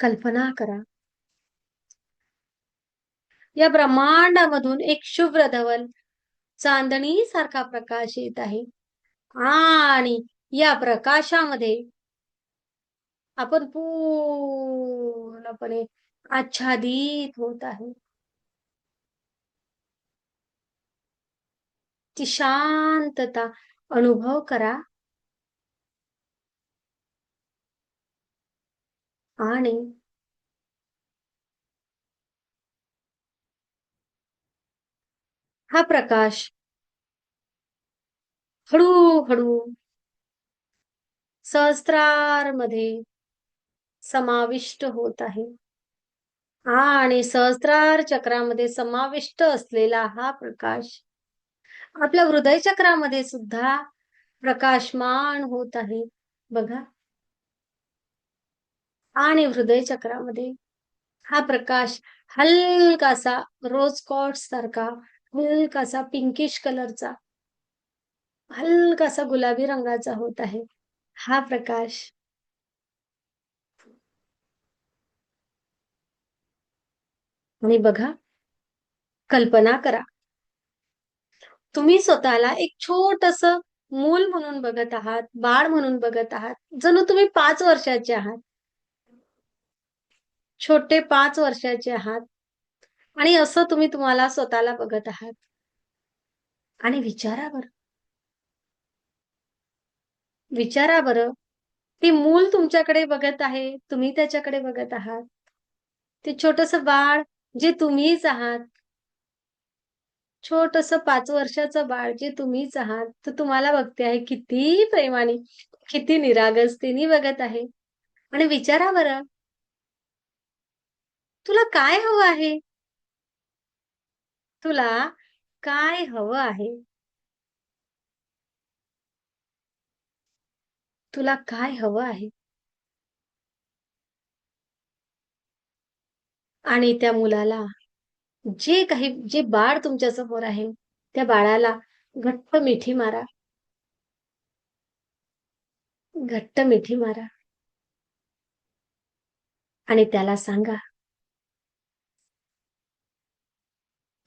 कल्पना करा, या ब्रह्मांडामधून एक शुभ्र धवल चांदणी सारखा प्रकाश येत आहे आणि या प्रकाशामध्ये आपण पूर्णपणे आच्छादित होत आहे. ती शांतता अनुभव करा आणि हा प्रकाश हळूहळू सहस्त्रारमध्ये समाविष्ट होत आहे आणि सहस्त्रार चक्रामध्ये समाविष्ट असलेला हा प्रकाश आपल्या हृदय चक्रामध्ये सुद्धा प्रकाशमान होत आहे बघा. आणि हृदय चक्रामध्ये हा प्रकाश हलकासा रोज कॉर्ड्स सारखा, हलकासा पिंकिश कलरचा, हलकासा गुलाबी रंगाचा होत आहे हा प्रकाश. आणि बघा, कल्पना करा, तुम्ही स्वतःला एक छोटस मूल म्हणून बघत आहात, बाळ म्हणून बघत आहात, जणू तुम्ही 5 वर्षाचे आहात, छोटे 5 वर्षाचे आहात. आणि असं तुम्ही तुम्हाला स्वतःला बघत आहात. आणि विचारा बरं, ते मूल तुमच्याकडे बघत आहे, तुम्ही त्याच्याकडे बघत आहात. ते छोटस बाळ जे तुम्हीच आहात, छोटस 5 वर्षाचं बाळ जे तुम्हीच आहात, तर तुम्हाला बघते आहे, किती प्रेमाने, किती निरागसतेने बघत आहे. आणि विचारा बरं, तुला काय हवं आहे? तुला काय हवं आहे? तुला काय हवं आहे? आणि त्या मुलाला, जे बाळ तुमच्या समोर आहे, त्या बाळाला घट्ट मिठी मारा. घट्ट मिठी मारा आणि त्याला सांगा,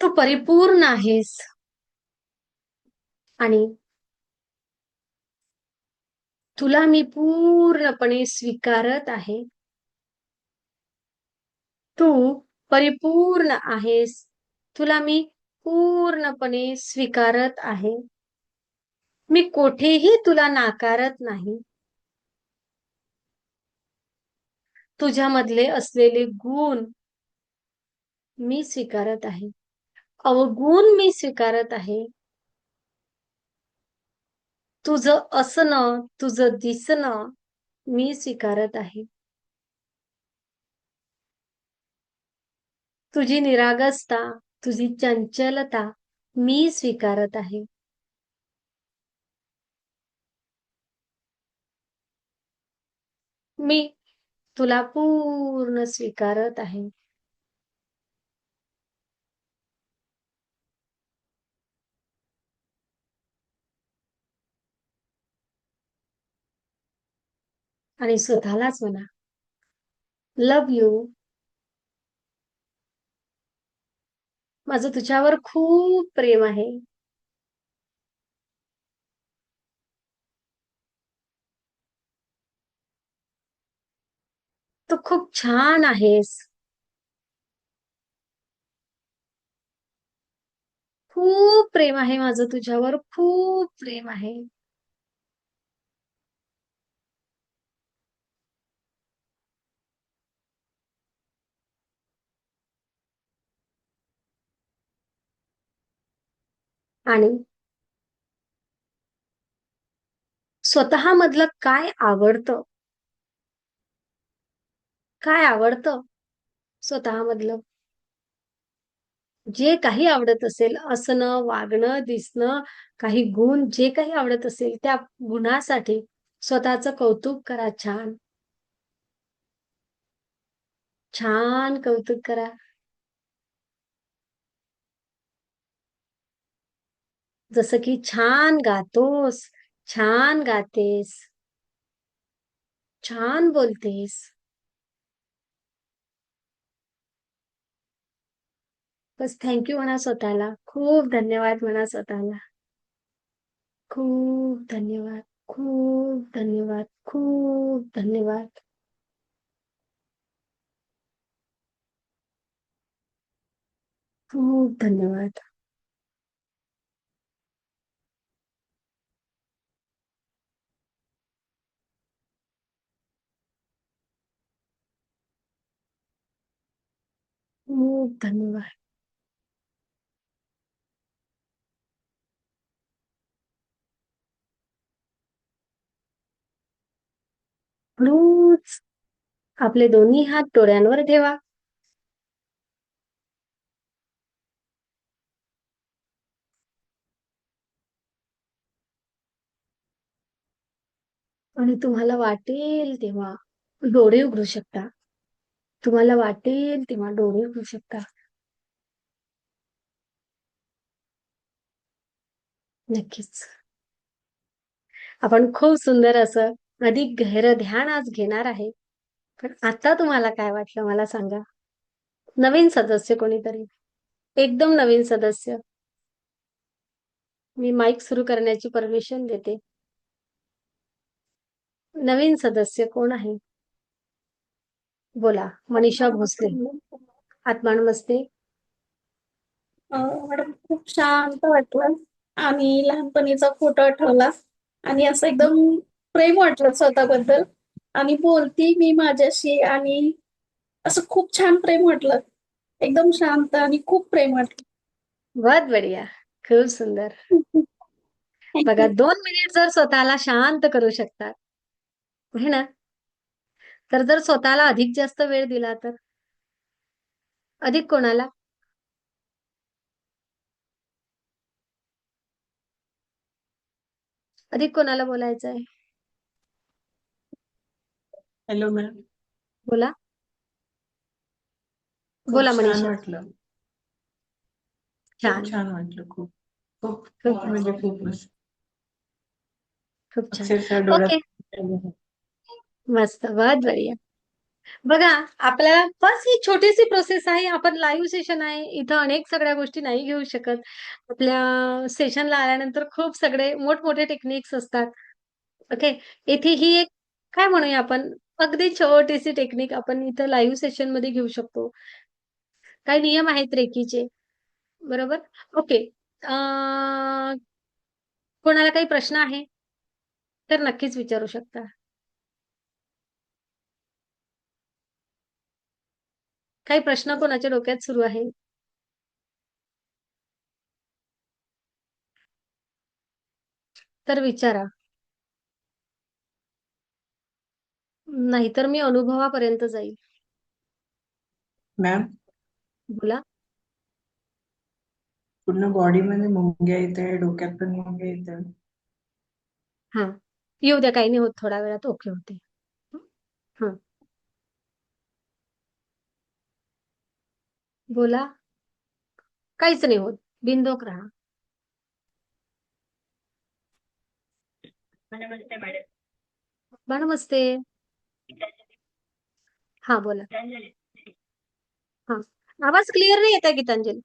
तू परिपूर्ण आहेस आणि तुला मी पूर्णपणे स्वीकारत आहे. तू परिपूर्ण आहेस. तुला मी पूर्णपणे स्वीकारत आहे. मी कोठेही तुला नाकारत नाही. तुझ्यामधले असलेले गुण मी स्वीकारत आहे. अवगुण मी स्वीकारत आहे. तुझं असणं, तुझं दिसणं मी स्वीकारत आहे. तुझी निरागसता, तुझी चंचलता मी स्वीकारत आहे. मी तुला पूर्ण स्वीकारत आहे. आणि स्वतःलाच म्हणा, लव्ह यू. माझं तुझ्यावर खूप प्रेम आहे. तू खूप छान आहेस. खूप प्रेम आहे माझं तुझ्यावर, खूप प्रेम आहे. आणि स्वतः मधलं काय आवडतं, काय आवडतं स्वतः मधलं जे काही आवडत असेल, असणं, वागणं, दिसणं, काही गुण जे काही आवडत असेल, त्या गुणासाठी स्वतःचं कौतुक करा छान. छान कौतुक करा. जसं की छान गातोस, छान गातेस, छान बोलतेस. बस थँक्यू म्हणा स्वतःला. खूप धन्यवाद म्हणा स्वतःला. खूप धन्यवाद. खूप धन्यवाद. खूप धन्यवाद. खूप धन्यवाद. खूप धन्यवाद. हळूच आपले दोन्ही हात डोळ्यांवर ठेवा. आणि तुम्हाला वाटेल तेव्हा डोळे उघडू शकता. तुम्हाला वाटेल तेव्हा डोळे उघडू शकता. नक्कीच. आपण खूप सुंदर असं अधिक गहरं ध्यान आज घेणार आहे. पण आता तुम्हाला काय वाटलं मला सांगा? नवीन सदस्य कोणीतरी, एकदम नवीन सदस्य. मी माईक सुरू करण्याची परमिशन देते. नवीन सदस्य कोण आहे? बोला. मनीषा भोसले. आत्मा नमस्ते. मॅडम खूप शांत वाटलं आणि लहानपणीचा फोटो आठवला आणि असं एकदम प्रेम वाटलं स्वतःबद्दल आणि बोलती मी माझ्याशी आणि असं खूप छान प्रेम वाटलं. एकदम शांत आणि खूप प्रेम वाटलं. बहुत बढिया. खूप सुंदर. बघा 2 मिनिट जर स्वतःला शांत करू शकतात, है ना? तर जर स्वतःला अधिक जास्त वेळ दिला तर? अधिक कोणाला? अधिक कोणाला बोलायचं आहे? Hello ma'am. बोला. खूप बोला छान मनीषा. वाटलं. खूप छान. छान वाटलं. खूप खूप खूप म्हणजे खूपच खूप छान. अक्षरशः डोळ्यात ओके. पाणी आलं. मस्त. बहुत बढिया. बघा, आपल्याला बस ही छोटीशी प्रोसेस आहे. आपण लाईव्ह सेशन आहे. इथं अनेक सगळ्या गोष्टी नाही घेऊ शकत. आपल्या सेशनला आल्यानंतर खूप सगळे मोठमोठे टेक्निक्स असतात. ओके. इथे ही एक काय म्हणूया आपण अगदी छोटीशी टेक्निक आपण इथं लाईव्ह सेशनमध्ये घेऊ शकतो. काही नियम आहेत रेकीचे. बरोबर? ओके. अ, कोणाला काही प्रश्न आहे? तर नक्कीच विचारू शकता. काही प्रश्न कोणाच्या डोक्यात सुरू आहे? तर विचारा. नाहीतर मी अनुभवापर्यंत जाईल. मॅम, बोला. पूर्ण बॉडीमध्ये मुंग्या येते, डोक्यात पण मुंग्या येते. हां. येऊ द्या, काही नाही होत. थोड्या वेळात ओके होते. हं. बोला. काहीच नाही होत. बिनधोक राहा. नमस्ते मॅडम. नमस्ते. हां, बोला. हां. आवाज क्लिअर नाही येत आहे गीतांजली.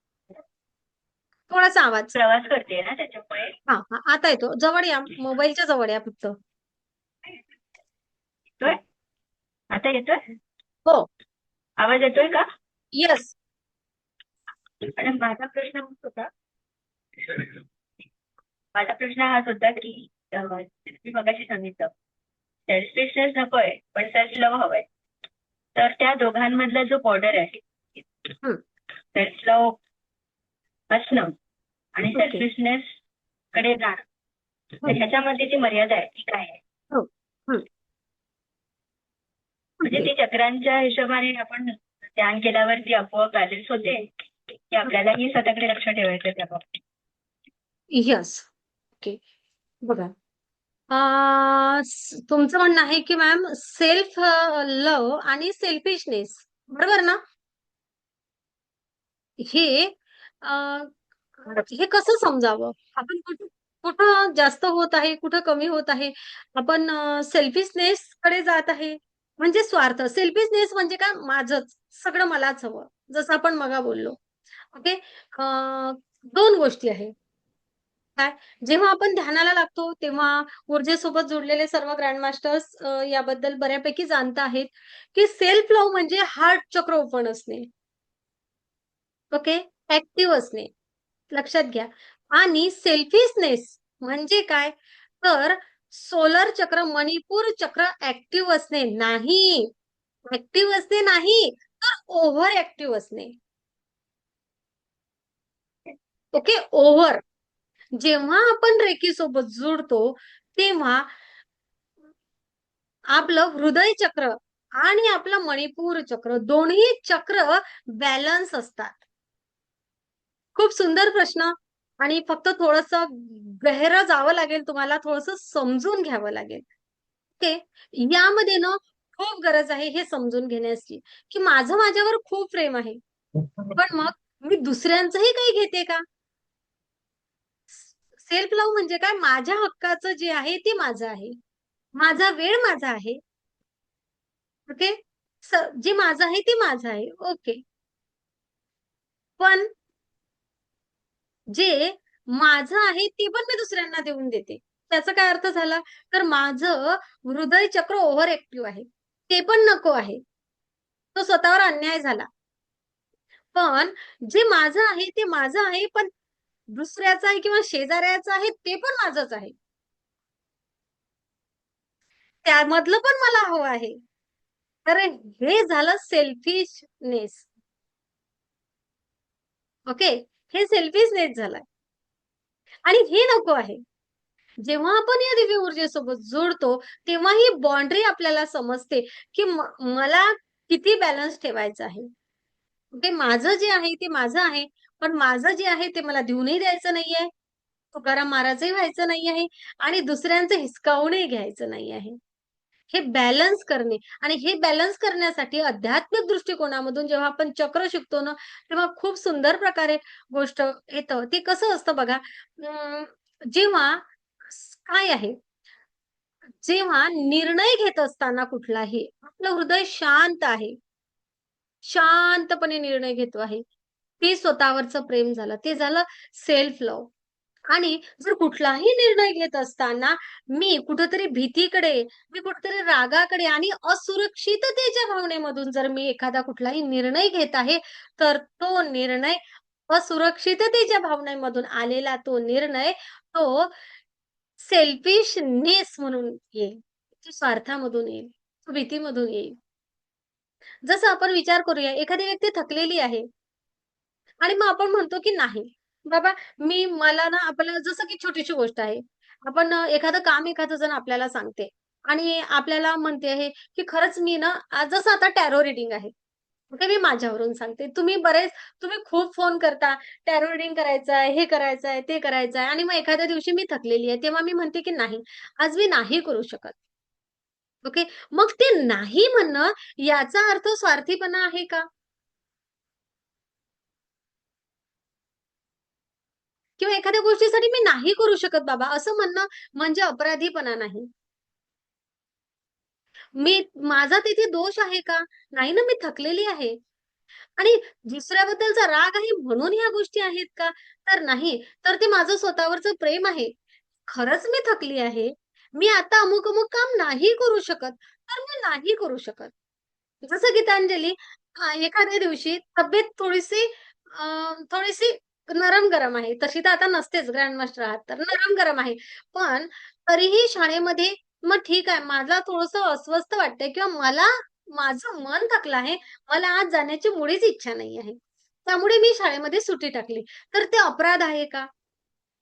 थोडासा आवाज. प्रवास करते ना त्याच्यामुळे. हां, हां. आता येतो. जवळ या. मोबाईलच्या जवळ या फक्त. येतोय? आता येतोय? हो. आवाज येतोय का? येस. मॅडम माझा प्रश्न होता माझा प्रश्न हाच होता की मी मगाशी सांगितलं सेल्फिशनेस नकोय पण सेल्फ लव्ह हवंय. तर त्या दोघांमधला जो बॉर्डर आहे हं. सेल्फ लव्ह असणं आणि ओके. सेल्फिशनेस कडे जाणं तर ह्याच्यामध्ये जी मर्यादा आहे ती काय आहे? हो. हं. म्हणजे ओके. ती चक्रांच्या हिशोबाने आपण ध्यान केल्यावर ती आपोआप बॅलन्स होते की आपल्यालाही स्वतःकडे लक्ष ठेवायचं त्या बाबतीत. यस. ओके. बघा. तुमचं म्हणणं आहे की मॅम सेल्फ लव्ह आणि सेल्फिशनेस बरोबर ना? हे अ, हे कसं समजावं? आपण कुठं कुठं जास्त होत आहे, कुठं कमी होत आहे? आपण सेल्फिशनेस कडे जात आहे. म्हणजे स्वार्थ. सेल्फिशनेस म्हणजे काय? माझंच, सगळं मलाच हवं. जसं आपण मगा बोललो. ओके. अ, 2 गोष्टी आहेत. काय? जेव्हा आपण ध्यानाला लागतो, तेव्हा ऊर्जेसोबत जोडलेले सर्व ग्रँड मास्टर्स याबद्दल बऱ्यापैकी जाणत आहेत, की सेल्फ लव्ह म्हणजे हार्ट चक्र ओपन असणे. ओके. ऍक्टिव्ह असणे. लक्षात घ्या. आणि सेल्फिशनेस म्हणजे काय? तर सोलर चक्र, मणिपूर चक्र ऍक्टिव्ह असणे नाही. ऍक्टिव्ह असणे नाही, तर ओव्हर ऍक्टिव्ह असणे. ओके. ओव्हर. जेव्हा आपण रेकी सोबत जुडतो, तेव्हा आपलं हृदय चक्र आणि आपलं मणिपूर चक्र दोन्ही चक्र बॅलन्स असतात. खूप सुंदर प्रश्न आणि फक्त थोडंसं गहिरं जावं लागेल तुम्हाला, थोडंसं समजून घ्यावं लागेल. ओके. यामध्ये ना खूप गरज आहे हे समजून घेण्याची, की माझं माझ्यावर खूप प्रेम आहे. पण मग मी दुसऱ्यांचंही काही घेते का? सेल्फ लव्ह म्हणजे काय? माझ्या हक्काचं जे आहे ते माझं आहे. माझा वेळ माझा आहे. ओके. जे माझं आहे ते माझं आहे. ओके. पण जे माझं आहे ते पण मी दुसऱ्यांना देऊन देते. त्याचा काय अर्थ झाला? तर माझं हृदय चक्र ओव्हर ऍक्टिव्ह आहे. ते पण नको आहे. तो स्वतःवर अन्याय झाला. पण जे माझं आहे ते माझं आहे, पण दुसऱ्याचं आहे किंवा शेजाऱ्याचं आहे ते पण माझंच आहे. त्यामधलं पण मला हवं आहे. तर हे झालं सेल्फिशनेस. ओके. हे सेल्फिशनेस झालं आणि हे नको आहे. जेव्हा आपण या दिव्य ऊर्जेसोबत जोडतो, तेव्हा ही बाउंडरी आपल्याला समजते, की मला किती बॅलन्स ठेवायचा आहे. ते माझं जे आहे ते माझं आहे. पण माझं जे आहे ते मला देऊनही द्यायचं नाहीये. तुकाराम महाराजही व्हायचं नाही आहे आणि दुसऱ्यांचं हिसकावूनही घ्यायचं नाही आहे. हे बॅलन्स करणे आणि हे बॅलन्स करण्यासाठी आध्यात्मिक दृष्टिकोनामधून जेव्हा आपण चक्र शिकतो ना, तेव्हा खूप सुंदर प्रकारे गोष्ट येतं. ते कसं असतं बघा, जेव्हा काय आहे, जेव्हा निर्णय घेत असताना कुठलाही आपलं हृदय शांत आहे. शांतपणे निर्णय घेतो आहे. ते स्वतःवरचं प्रेम झालं. ते झालं सेल्फ लव्ह. आणि जर कुठलाही निर्णय घेत असताना मी कुठेतरी भीतीकडे, मी कुठेतरी रागाकडे आणि असुरक्षिततेच्या भावनेमधून जर मी एखादा कुठलाही निर्णय घेत आहे, तर तो निर्णय असुरक्षिततेच्या भावनेमधून आलेला तो निर्णय, तो सेल्फिशनेस म्हणून येईल. तो स्वार्थामधून येईल. तो भीतीमधून येईल. जसं आपण विचार करूया, एखादी व्यक्ती थकलेली आहे आणि मग आपण म्हणतो की नाही, बाबा मला ना आपल्याला जसं की छोटीशी गोष्ट आहे. आपण एखादं काम एखादं जण आपल्याला सांगते आणि आपल्याला म्हणते आहे, की खरंच मी ना जसं आता टॅरो रीडिंग आहे. ओके, मी माझ्यावरून सांगते. तुम्ही खूप फोन करता, टॅरो रीडिंग करायचं आहे, हे करायचं आहे, ते करायचं आहे आणि मग एखाद्या दिवशी मी थकलेली आहे. तेव्हा मी म्हणते की नाही, आज मी नाही करू शकत. ओके. मग ते नाही म्हणणं याचा अर्थ स्वार्थीपणा आहे का? किंवा एखाद्या गोष्टीसाठी मी नाही करू शकत बाबा, असं म्हणणं म्हणजे अपराधीपणा नाही. माझा तिथे दोष आहे का? नाही ना, मी थकलेली आहे. आणि दुसऱ्याबद्दलचा राग आहे म्हणून ह्या गोष्टी आहेत का? तर नाही. तर ते माझं स्वतःवरचं प्रेम आहे. खरंच मी थकली आहे. मी आता अमुक-अमुक काम नाही करू शकत, तर मी नाही करू शकत. जसं गीतांजली एखाद्या दिवशी तब्येत थोडीशी नरम-गरम आहे. तशी तर आता नसतेच ग्रँड मास्टर आहात तर नरम-गरम आहे. पण तरीही शाळेमध्ये मग ठीक आहे, मला थोडंसं अस्वस्थ वाटतंय किंवा माझं मन थकलं आहे. मला आज जाण्याची मुळीच इच्छा नाही आहे. त्यामुळे मी शाळेमध्ये सुट्टी टाकली. तर ते अपराध आहे का?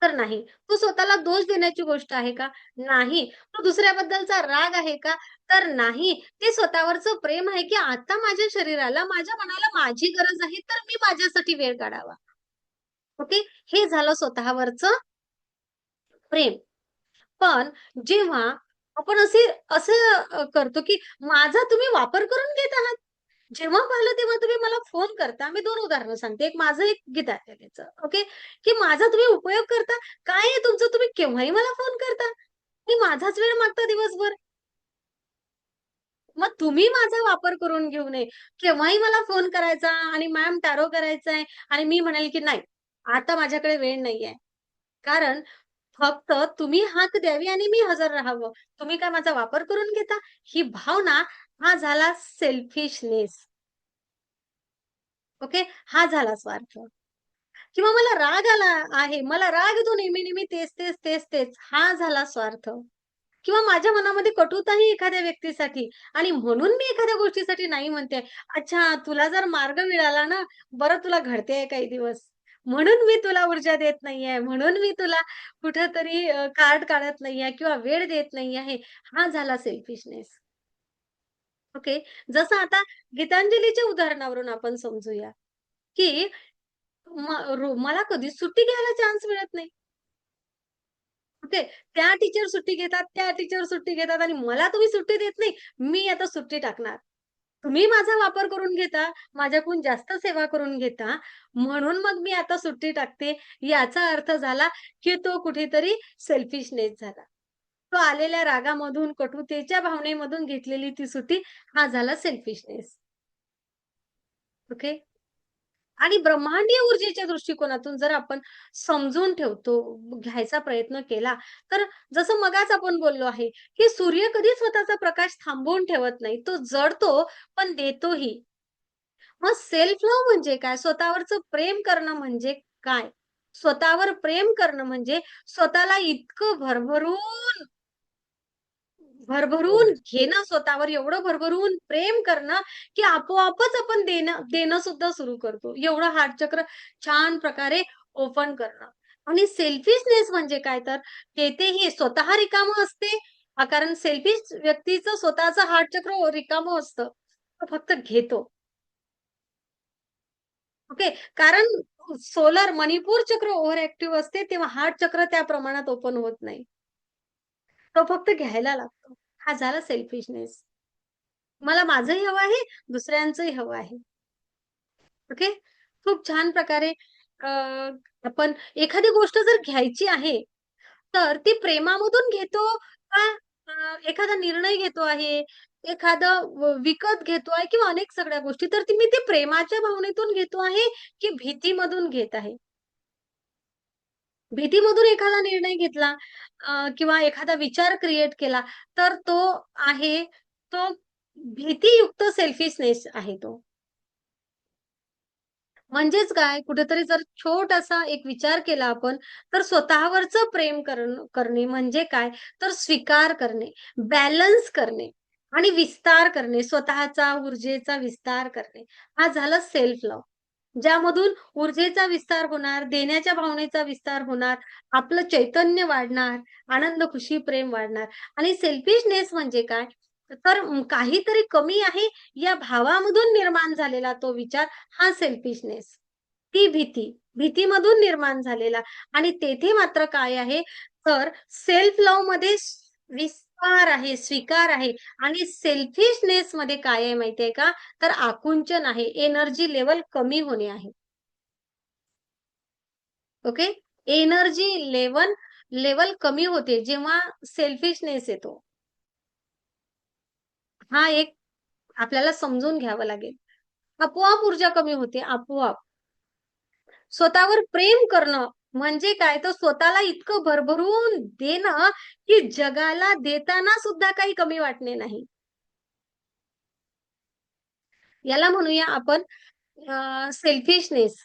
तर नाही. तो स्वतःला दोष देण्याची गोष्ट आहे का? नाही. तो दुसऱ्याबद्दलचा राग आहे का? तर नाही. ते स्वतःवरचं प्रेम आहे, की आता माझ्या शरीराला, माझ्या मनाला माझी गरज आहे, तर मी माझ्यासाठी वेळ काढावा. ओके. हे झालं स्वतःवरचं प्रेम. पण जेव्हा आपण असं करतो, की माझा तुम्ही वापर करून घेत आहात. जेव्हा पाहिलं तेव्हा तुम्ही मला फोन करता. मी 2 उदाहरणं सांगते. एक माझं, एक गीताच्याचं. ओके. की माझा तुम्ही उपयोग करता. काय आहे तुमचं? तुम्ही केव्हाही मला फोन करता. आणि माझाच वेळ मागता दिवसभर. मग तुम्ही माझा वापर करून घेऊ नये. केव्हाही मला फोन करायचा आणि मॅम टॅरो करायचा आहे आणि मी म्हणेल, की नाही, आता माझ्याकडे वेळ नाहीये. कारण फक्त तुम्ही हाक द्यावी आणि मी हजर राहावं. तुम्ही काय माझा वापर करून घेता? ही भावना हा झाला सेल्फिशनेस. ओके. हा झाला स्वार्थ. किंवा मला राग आला आहे. मला राग येतो नेहमी-नेहमी तेच. हा झाला स्वार्थ. किंवा माझ्या मनामध्ये कटुता आहे एखाद्या व्यक्तीसाठी आणि म्हणून मी एखाद्या गोष्टीसाठी नाही म्हणते. अच्छा, तुला जर मार्ग मिळाला ना, बरं तुला घडतेय काही दिवस. म्हणून मी तुला ऊर्जा देत नाहीये. म्हणून मी तुला कुठेतरी कार्ड काढत नाहीये किंवा वेळ देत नाही आहे. हा झाला सेल्फिशनेस. ओके. जसं आता गीतांजलीच्या उदाहरणावरून आपण समजूया, की मला कधीच सुट्टी घ्यायला चान्स मिळत नाही. ओके. त्या टीचर सुट्टी घेतात, त्या टीचर सुट्टी घेतात आणि मला तुम्ही सुट्टी देत नाही. मी आता सुट्टी टाकणार. तुम्ही माझा वापर करून घेता, माझ्याकडून जास्त सेवा करून घेता, म्हणून मग मी आता सुट्टी टाकते. याचा अर्थ झाला, की तो कुठेतरी सेल्फिशनेस झाला. तो आलेल्या रागामधून, कटुतेच्या भावनेमधून घेतलेली ती सुट्टी, हा झाला सेल्फिशनेस. ओके. आणि ब्रह्मांडीय ऊर्जेच्या दृष्टिकोनातून जर आपण समजून ठेवतो, घ्यायचा प्रयत्न केला, तर जसं मगाच आपण बोललो आहे, की सूर्य कधी स्वतःचा प्रकाश थांबवून ठेवत नाही. तो जळतो, पण देतोही. मग सेल्फ लव्ह म्हणजे काय? स्वतःवरचं प्रेम करणं म्हणजे काय? स्वतःवर प्रेम करणं म्हणजे स्वतःला इतकं भरभरून भरभरून घेणं, स्वतःवर एवढं भरभरून प्रेम करणं, की आपोआपच आपण देणं सुद्धा सुरू करतो. एवढं हार्ट चक्र छान प्रकारे ओपन करणं. आणि सेल्फिशनेस म्हणजे काय तर तेथेही स्वतः रिकामं असते. कारण सेल्फिश व्यक्तीचं स्वतःचं हार्ट चक्र रिकामं असतं. तो फक्त घेतो. ओके. कारण सोलर मणिपूर चक्र ओव्हर ॲक्टिव्ह असते, तेव्हा हार्ट चक्र त्या प्रमाणात ओपन होत नाही. तो फक्त घ्यायला लागतो. हा झाला सेल्फिशनेस. मला माझंही हवं आहे, दुसऱ्यांचंही हवं आहे. ओके. खूप छान प्रकारे आपण एखादी गोष्ट जर घ्यायची आहे, तर ती प्रेमामधून घेतो का एखादा निर्णय घेतो आहे, एखादं विकत घेतो आहे किंवा अनेक सगळ्या गोष्टी, तर मी ते प्रेमाच्या भावनेतून घेतो आहे, की भीतीमधून घेत आहे? भीतीमधून एखादा निर्णय घेतला किंवा एखादा विचार क्रिएट केला, तर तो भीतीयुक्त सेल्फिशनेस आहे तो. म्हणजेच काय, कुठेतरी जर छोटासा एक विचार केला आपण, तर स्वतःवरचं प्रेम करणे म्हणजे काय, तर स्वीकार करणे, बॅलन्स करणे आणि विस्तार करणे, स्वतःचा ऊर्जेचा विस्तार करणे. हा झाला सेल्फ लव्ह. ज्यामधून ऊर्जेचा विस्तार होणार, देण्याच्या भावनेचा विस्तार होणार, आपलं चैतन्य वाढणार, आनंद, खुशी, प्रेम वाढणार आणि सेल्फिशनेस म्हणजे काय? तर काहीतरी कमी आहे या भावामधून निर्माण झालेला तो विचार हा सेल्फिशनेस. ती भीतीमधून निर्माण झालेला आणि तेथे मात्र काय आहे, तर सेल्फ लव्हमध्ये विस्तार आहे, स्वीकार आहे आणि सेल्फिशनेसमध्ये काय आहे माहिती का? तर आकुंचन आहे, एनर्जी लेव्हल कमी होणे आहे. ओके. एनर्जी लेव्हल कमी होते जेव्हा सेल्फिशनेस येतो. हा एक आपल्याला समजून घ्यावं लागेल. आपोआप ऊर्जा कमी होते, आपोआप. स्वतःवर प्रेम करणं म्हणजे काय? तर स्वतःला इतकं भरभरून देणं, की जगाला देताना सुद्धा काही कमी वाटणे नाही. याला म्हणूया आपण सेल्फिशनेस.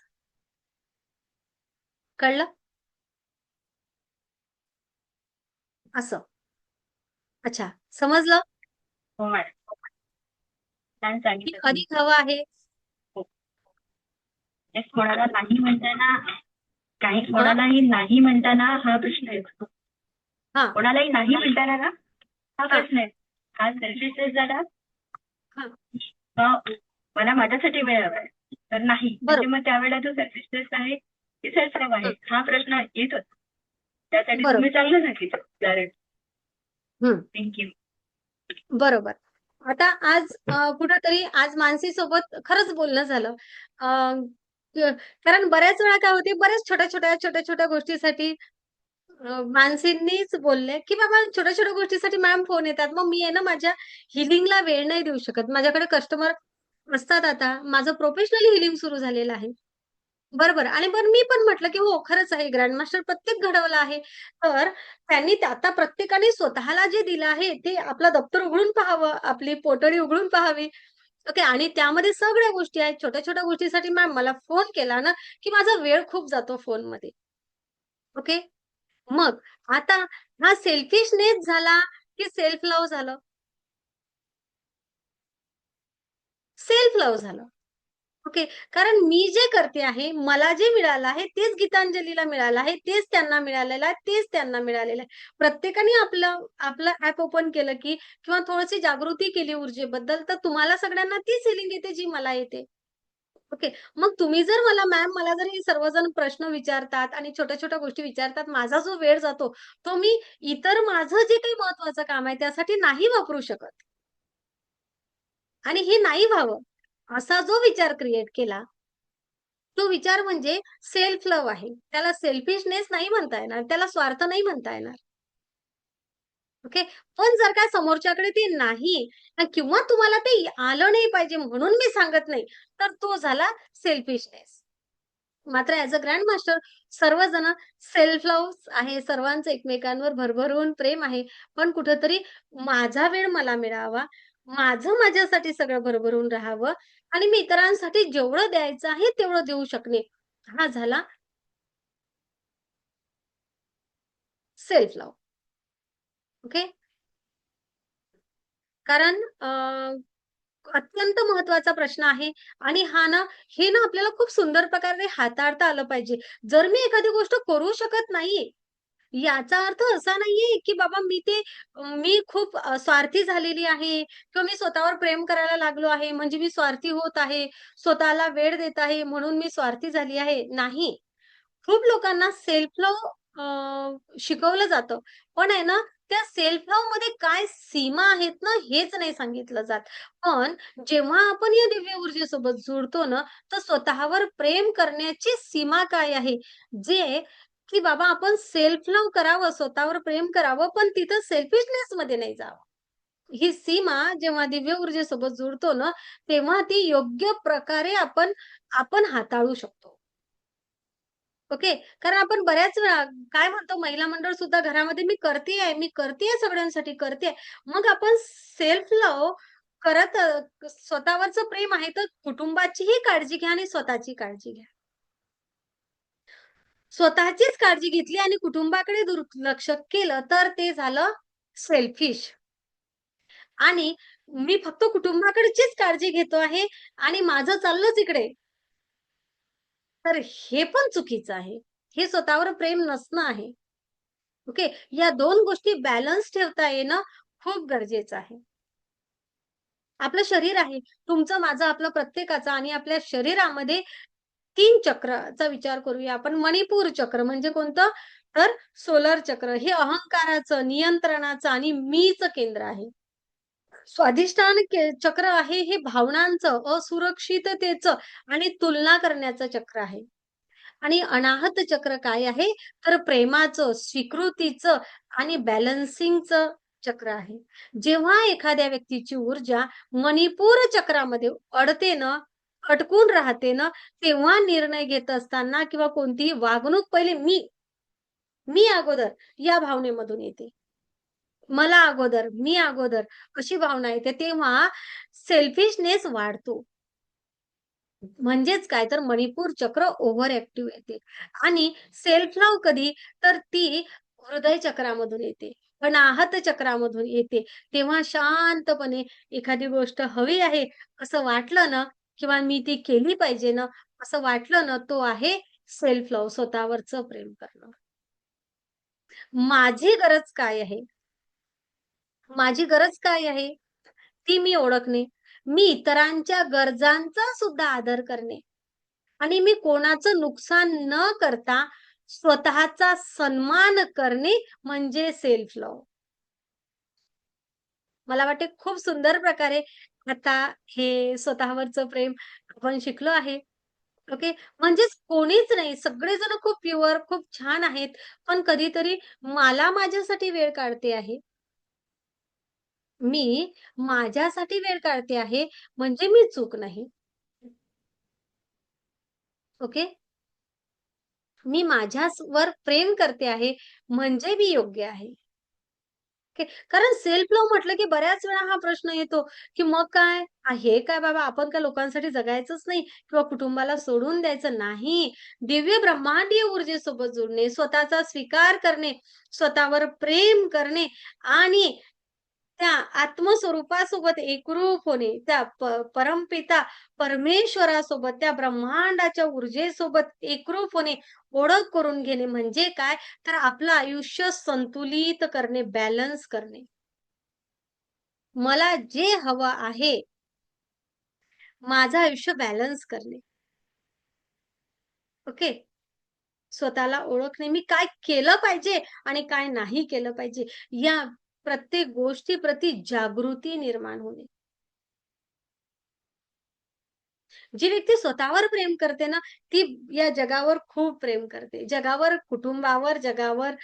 कळलं? असं. अच्छा. समजलं? हो मॅडम. छान की सांगितलं तुम्ही. अधिक हवं आहे? हो. तेच कोणाला नाही म्हणताना काही कोणालाही नाही म्हणताना हा प्रश्न येतो. हा कोणालाही नाही म्हणताना ना हा प्रश्न आहे. हा सेल्फिशनेस झाला. हा मला माझ्यासाठी वेळ हवाय तर नाही, म्हणजे बरोबर. मग त्यावेळेला तो सेल्फिशनेस आहे की सेल्फ लव्ह आहे हा प्रश्न येत होता. त्यासाठी बरोबर. तुम्ही चांगलं सांगितलं क्लॅरिटी. हम्म. थँक्यू. बरोबर. आता आज कुठंतरी आज मानसी सोबत खरंच बोलणं झालं. कारण बऱ्याच वेळा काय होते, बऱ्याच छोट्या-छोट्या गोष्टीसाठी मानसींनीच बोलले, की बाबा छोट्या-छोट्या गोष्टीसाठी मॅम फोन येतात. मग मी आहे ना माझ्या हीलिंगला वेळ नाही देऊ शकत. माझ्याकडे कस्टमर असतात आता. माझं प्रोफेशनली हीलिंग सुरू झालेलं आहे. बरोबर आणि पण मी पण म्हटलं, की हो खरंच आहे ग्रँडमास्टर प्रत्येक घडवलं आहे. तर त्यांनी आता प्रत्येकाने स्वतःला जे दिलं आहे, ते आपलं दप्तर उघडून पाहावं, आपली पोटली उघडून पाहावी. ओके आणि त्यामध्ये सगळ्या गोष्टी आहेत. छोट्या-छोट्या गोष्टीसाठी मॅम मला फोन केला ना, की माझा वेळ खूप जातो फोनमध्ये. ओके. मग आता हा सेल्फिशनेस झाला, की सेल्फ लव्ह झालं? सेल्फ लव्ह झालं. ओके. कारण मी जे करते आहे, मला जे मिळालं आहे, तेच गीतांजलीला मिळालं आहे, तेच त्यांना मिळालेलं आहे, तेच त्यांना मिळालेलं आहे. प्रत्येकाने आपलं आपलं ॲप ओपन केलं, की किंवा थोडीशी जागृती केली ऊर्जेबद्दल, तर तुम्हाला सगळ्यांना तीच फीलिंग येते, जी मला येते. ओके. मग तुम्ही जर मला मॅम मला जर हे सर्वजण प्रश्न विचारतात आणि छोट्या-छोट्या गोष्टी विचारतात, माझा जो वेळ जातो, तो मी इतर माझं जे काही महत्त्वाचं काम आहे, त्यासाठी नाही वापरू शकत. आणि हे नाही व्हावं, असा जो विचार क्रिएट केला, तो विचार म्हणजे सेल्फ लव्ह आहे. त्याला सेल्फिशनेस नाही म्हणता येणार, त्याला स्वार्थ नाही म्हणता येणार. ओके. पण जर का समोरच्याकडे ते नाही किंवा तुम्हाला ते आलं नाही पाहिजे म्हणून मी सांगत नाही, तर तो झाला सेल्फिशनेस. मात्र ॲज अ ग्रँड मास्टर सर्वजण सेल्फ लव्ह आहे. सर्वांचं एकमेकांवर भरभरून प्रेम आहे. पण कुठेतरी माझा वेळ मला मिळावा, माझं माझ्यासाठी सगळं भरभरून राहावं आणि मी इतरांसाठी जेवढं द्यायचं आहे तेवढं देऊ शकणे. हा झाला सेल्फ लव्ह. ओके. कारण अत्यंत महत्त्वाचा प्रश्न आहे आणि हा ना, हे ना आपल्याला खूप सुंदर प्रकारे हाताळता आलं पाहिजे. जर मी एखादी गोष्ट करू शकत नाहीये, याचा अर्थ असा नाहीये, की बाबा मी खूप स्वार्थी झालेली आहे किंवा मी स्वतःवर प्रेम करायला लागलो आहे, म्हणजे मी स्वार्थी होत आहे, स्वतःला वेळ देत आहे म्हणून मी स्वार्थी झाली आहे. नाही. खूप लोकांना सेल्फ लव्ह शिकवलं जातं. पण आहे ना, त्या सेल्फ लव्हमध्ये काय सीमा आहेत ना, हेच नाही सांगितलं जात. पण जेव्हा आपण या दिव्य ऊर्जेसोबत जुडतो ना, तर स्वतःवर प्रेम करण्याची सीमा काय आहे? जे की बाबा आपण सेल्फ लव्ह करावं, स्वतःवर प्रेम करावं, पण तिथं सेल्फिशनेसमध्ये नाही जावं. ही सीमा जेव्हा दिव्य ऊर्जेसोबत जुडतो ना, तेव्हा ती योग्य प्रकारे आपण आपण हाताळू शकतो. ओके. कारण आपण बऱ्याच वेळा काय म्हणतो महिला मंडळ सुद्धा घरामध्ये मी करतीये सगळ्यांसाठी करतीये. मग आपण सेल्फ लव्ह करत स्वतःवरचं प्रेम आहे तर कुटुंबाचीही काळजी घ्या आणि स्वतःची काळजी घ्या. स्वतःचीच काळजी घेतली आणि कुटुंबाकडे दुर्लक्ष केलं तर ते झालं सेल्फिश. आणि मी फक्त कुटुंबाकडचीच काळजी घेतो आहे आणि माझं चाललंच इकडे. तर हे पण चुकीचं आहे. हे स्वतःवर प्रेम नसणं आहे. ओके. या 2 गोष्टी बॅलन्स ठेवता येणं खूप गरजेचं आहे. आपलं शरीर आहे. तुमचं, माझं, आपलं प्रत्येकाचं आणि आपल्या शरीरामध्ये 3 चक्रचा विचार करूया आपण. मणिपूर चक्र म्हणजे कोणतं? तर सोलर चक्र. हे अहंकाराचं, नियंत्रणाचं आणि मीचं केंद्र आहे. स्वाधिष्ठान चक्र आहे हे भावनांचं, असुरक्षिततेचं आणि तुलना करण्याचं चक्र आहे. आणि अनाहत चक्र काय आहे? तर प्रेमाचं, स्वीकृतीचं आणि बॅलन्सिंगचं चक्र आहे. जेव्हा एखाद्या व्यक्तीची ऊर्जा मणिपूर चक्रामध्ये अडते ना, अटकून राहते ना, तेव्हा निर्णय घेत असताना किंवा कोणतीही वागणूक पहिले मी अगोदर या भावनेमधून येते. मला अगोदर, मी अगोदर अशी भावना येते. तेव्हा सेल्फिशनेस वाढतो. म्हणजेच काय तर मणिपूर चक्र ओव्हर ॲक्टिव्ह येते आणि सेल्फ लव्ह कधी तर ती हृदय चक्रामधून येते, अनाहत चक्रामधून येते. तेव्हा शांतपणे एखादी गोष्ट हवी आहे असं वाटलं ना किंवा मी ती केली पाहिजे ना असं वाटलं ना, तो आहे सेल्फ लव्ह, स्वतःवरचं प्रेम करणं. माझी गरज काय आहे? माझी गरज काय आहे? ती मी ओळखणे. मी इतरांच्या गरजांचा सुद्धा आदर करणे आणि मी कोणाचं नुकसान न करता स्वतःचा सन्मान करणे म्हणजे सेल्फ लव्ह. मला वाटते खूप सुंदर प्रकारे आता हे स्वतःवरचं प्रेम आपण शिकलो आहे. ओके. म्हणजेच कोणीच नाही, सगळेजण खूप प्युअर, खूप छान आहेत. पण कधीतरी मला माझ्यासाठी वेळ काढते आहे. मी माझ्यासाठी वेळ काढते आहे, म्हणजे मी चूक नाही. ओके. मी माझ्यावर प्रेम करते आहे, म्हणजे मी योग्य आहे. ओके. कारण सेल्फ लव्ह म्हटलं की बऱ्याच वेळा हा प्रश्न येतो, की मग काय? हे काय बाबा आपण काय लोकांसाठी जगायचंच नाही किंवा कुटुंबाला सोडून द्यायचं नाही. दिव्य ब्रह्मांडीय ऊर्जेसोबत जुळणे, स्वतःचा स्वीकार करणे, स्वतःवर प्रेम करणे आणि त्या आत्मस्वरूपासोबत एकरूप होणे, त्या परमपिता परमेश्वरासोबत, त्या ब्रह्मांडाच्या ऊर्जेसोबत एकरूप होणे, ओळख करून घेणे म्हणजे काय? तर आपलं आयुष्य संतुलित करणे, बॅलन्स करणे. मला जे हवं आहे, माझं आयुष्य बॅलन्स करणे. ओके. स्वतःला ओळखणे, मी काय केलं पाहिजे आणि काय नाही केलं पाहिजे, या प्रत्येक गोष्टीप्रती जागृती निर्माण होणे. जी व्यक्ती स्वतःवर प्रेम करते ना, ती या जगावर खूप प्रेम करते. जगावर, कुटुंबावर, जगावर,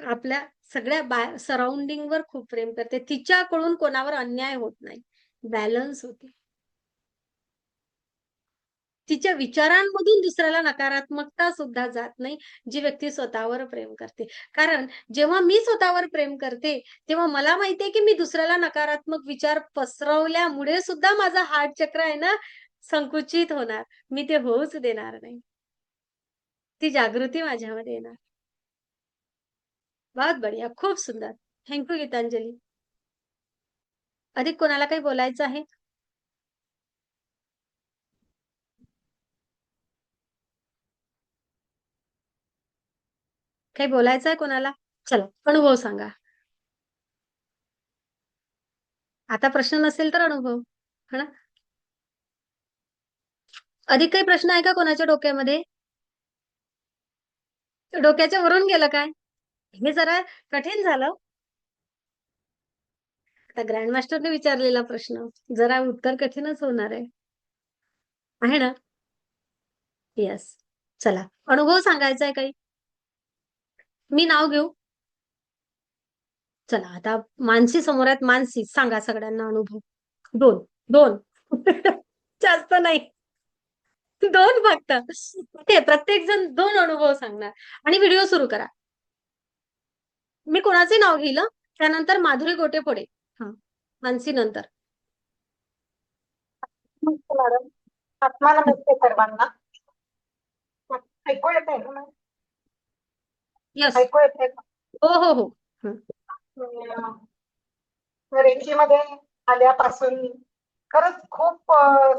आपल्या सगळ्या सराउंडिंगवर खूप प्रेम करते. तिच्याकडून कोणावर अन्याय होत नाही. बॅलन्स होते. तिच्या विचारांमधून दुसऱ्याला नकारात्मकता सुद्धा जात नाही, जी व्यक्ती स्वतःवर प्रेम करते. कारण जेव्हा मी स्वतःवर प्रेम करते, तेव्हा मला माहितीये की मी दुसऱ्याला नकारात्मक विचार पसरवल्यामुळे सुद्धा माझा हार्ट चक्र आहे ना, संकुचित होणार. मी ते होऊच देणार नाही. ती जागृती माझ्यामध्ये येणार. बहुत बढिया. खूप सुंदर. थँक गीतांजली. अधिक कोणाला काही बोलायचं आहे? काही बोलायचं आहे कोणाला? चला, अनुभव सांगा. आता प्रश्न नसेल तर अनुभव. है ना? अधिक काही प्रश्न आहे का कोणाच्या डोक्यामध्ये? डोक्याच्या वरून गेलं काय? हे जरा कठीण झालं. आता ग्रँड मास्टरने विचारलेला प्रश्न जरा उत्तर कठीणच होणार आहे. आहे ना? येस. चला, अनुभव सांगायचा आहे काही? मी नाव घेऊ? चला, आता मानसी समोर आहेत. मानसी, सांगा सगळ्यांना अनुभव. 2. 2. जास्त नाही. 2 फक्त. ते प्रत्येक जण 2 अनुभव सांगणार आणि व्हिडिओ सुरू करा. मी कोणाचे नाव घेईल त्यानंतर माधुरी गोटे पुढे. हां. मानसी नंतर. नमस्ते मॅडम. आत्मा नमस्ते सर्वांना. ऐकू येतंय का मॅम? येस. ऐकू येतंय का? हो, हो, हो. हं. रेंजीमध्ये आल्यापासून खरंच खूप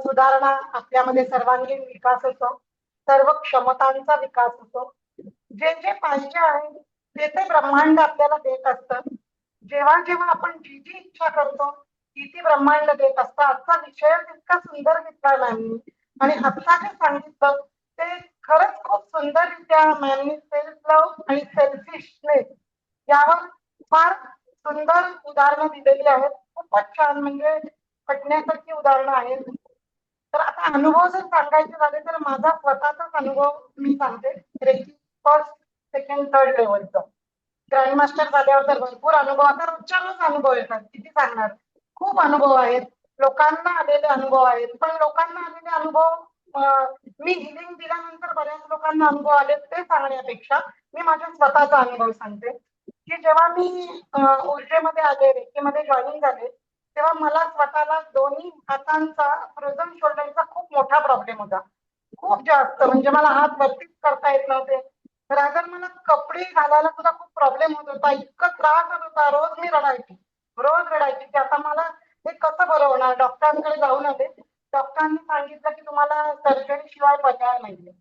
सुधारणा आपल्यामध्ये सर्वांगीण विकास होतो. सर्व क्षमतांचा विकास होतो. जे जे पाहिजे आहे ते ते ब्रह्मांड आपल्याला देत असतं. जेव्हा जेव्हा आपण जी जी इच्छा करतो ती ब्रह्मांड देत असतं. आजचा विषयच इतका सुंदर घेतला मॅमनी आणि आता जे सांगितलं ते खरंच खूप सुंदररित्या मॅमनी सेल्फ लव्ह आणि सेल्फिशनेस यावर फार सुंदर उदाहरणं दिलेली आहेत. खूपच छान, म्हणजे पटण्यासारखी उदाहरणं आहेत. तर आता अनुभव जर सांगायचे झाले तर माझा स्वतःचाच अनुभव मी सांगते. रेकी फर्स्ट, सेकंड, थर्ड लेवलचा. ग्रँड मास्टर झाल्यावर तर भरपूर अनुभव, आता रोजच्या रोज अनुभव येतात. किती सांगणार, खूप अनुभव आहेत. लोकांना आलेले अनुभव आहेत. पण लोकांना आलेले अनुभव मी हिलिंग दिल्यानंतर बऱ्याच लोकांना अनुभव आले ते सांगण्यापेक्षा मी माझा स्वतःचा अनुभव सांगते की जेव्हा मी ऊर्जेमध्ये आले, रेकीमध्ये जॉईनिंग झाले, तेव्हा मला स्वतःला दोन्ही हातांचा फ्रोझन शोल्डरचा खूप मोठा प्रॉब्लेम होता. खूप जास्त, म्हणजे मला हात वरतीच करता येत नव्हते. रादर मला कपडे घालायला सुद्धा खूप प्रॉब्लेम होत होता. इतका त्रास होत होता. रोज मी रडायची, रोज रडायची की आता मला हे कसं बरं होणार. डॉक्टरांकडे जाऊन आले. डॉक्टरांनी सांगितलं की तुम्हाला सर्जरी शिवाय पर्याय नाहीये.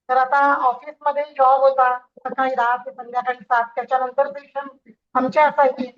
तर आता ऑफिसमध्ये जॉब होता, सकाळी 10 ते संध्याकाळी 7, त्याच्यानंतर सेशन आमची असायची.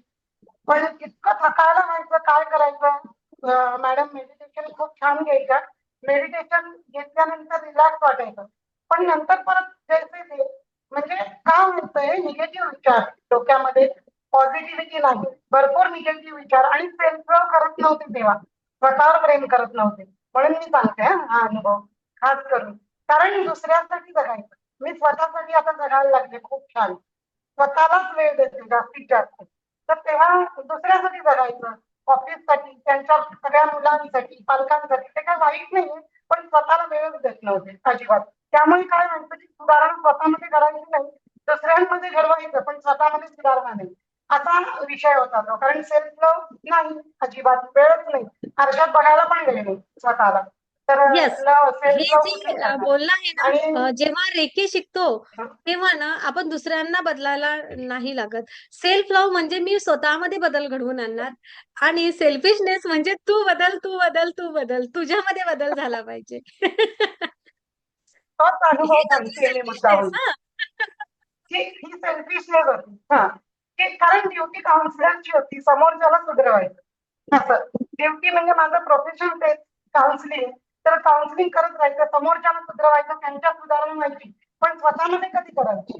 पण इतकं थकायला व्हायचं, काय करायचं. मॅडम मेडिटेशन खूप छान घ्यायच्या. मेडिटेशन घेतल्यानंतर रिलॅक्स वाटायचं. पण नंतर परत जैसे ते म्हणजे काय होतंय, निगेटिव्ह विचार डोक्यामध्ये, पॉझिटिव्हिटी नाही, भरपूर निगेटिव्ह विचार आणि सेल्फ लव्ह करत नव्हते तेव्हा, स्वतःवर प्रेम करत नव्हते. म्हणून मी सांगते हा अनुभव खास करून. कारण दुसऱ्यांसाठी जगायचं, मी स्वतःसाठी आता जगायला लागले खूप छान. स्वतःलाच वेळ देते जास्तीत जास्त. तर तेव्हा दुसऱ्यासाठी जगायचं, ऑफिससाठी, त्यांच्या सगळ्या मुलांसाठी, पालकांसाठी, ते काय वाईट नाहीये, पण स्वतःला वेळच देत नव्हते अजिबात. त्यामुळे काय म्हणतं की सुधारणा स्वतःमध्ये करायची नाही, दुसऱ्यांमध्ये घडवायचं, पण स्वतःमध्ये सुधारणा नाही, असा विषय होता तो. कारण सेल्फ लव्ह नाही, अजिबात वेळच नाही, आरशात बघायला पण वेळ नाही स्वतःला. तर येस, हे सेल्फ लव्ह जे कुठे करणार. बोलणं आहे ना, आणि जेव्हा रेकी शिकतो तेव्हा ना आपण दुसऱ्यांना बदलायला नाही लागत. सेल्फ लव्ह म्हणजे मी स्वतःमध्ये बदल घडवून आणणार आणि सेल्फिशनेस म्हणजे तू बदल, तू बदल, तू बदल, तुझ्यामध्ये बदल झाला पाहिजे. तोच अनुभव हे सांगते मी सेल्फिशनेस मुद्दाहून. हा. ही सेल्फिशनेस होती. हा, की कारण ड्युटी काउन्सिलरची होती, समोरच्याला सुधरवायचं असं. ड्युटी म्हणजे माझं प्रोफेशन तेच, काउन्सिलिंग. तर काउन्सिलिंग करत राहायचं, समोरच्याला सुधरवायचं, त्यांच्या सुधारणा व्हायची, पण स्वतःमध्ये कधी करायची,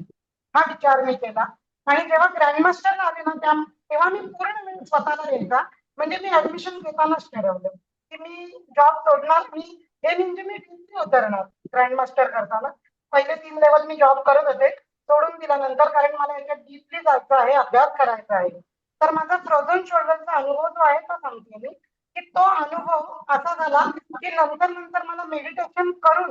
हा विचार मी केला. आणि जेव्हा ग्रँडमास्टर आले ना, तेव्हा मी पूर्ण वेळ स्वतःला द्यायचा. म्हणजे मी ऍडमिशन घेतानाच ठरवलं की मी जॉब सोडणार, मी हे म्हणजे मी डिग्री उतरणार ग्रँडमास्टर करताना. पहिले 3 लेवल मी जॉब करत होते, सोडून दिल्यानंतर, कारण मला याच्यात डीपली जायचं आहे, अभ्यास करायचा आहे. तर माझा फ्रोझन शोल्डरचा अनुभव जो आहे तो सांगते मी, की तो अनुभव असा झाला की नंतर नंतर मला मेडिटेशन करून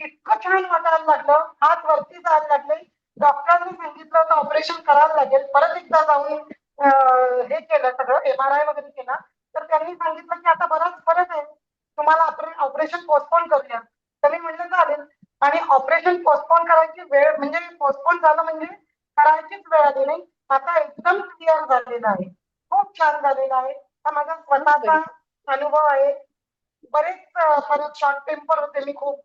इतकं छान वाटायला लागलं, हात वरती जायला लागले. डॉक्टरांनी सांगितलं होतं ऑपरेशन करायला लागेल, परत एकदा जाऊन हे केलं, सगळं MRI वगैरे केला. तर त्यांनी सांगितलं की आता बराच फरक आहे, तुम्हाला ऑपरेशन पोस्टपोन करूया. तर मी म्हटलं चालेल. आणि ऑपरेशन पोस्टपोन करायची वेळ म्हणजे पोस्टपोन झालं म्हणजे करायचीच वेळ आली नाही. आता एकदम क्लिअर झालेला आहे, खूप छान झालेला आहे. हा माझा स्वतःचा अनुभव आहे. बरेच फरक, शॉर्ट टेम्पर होते मी खूप,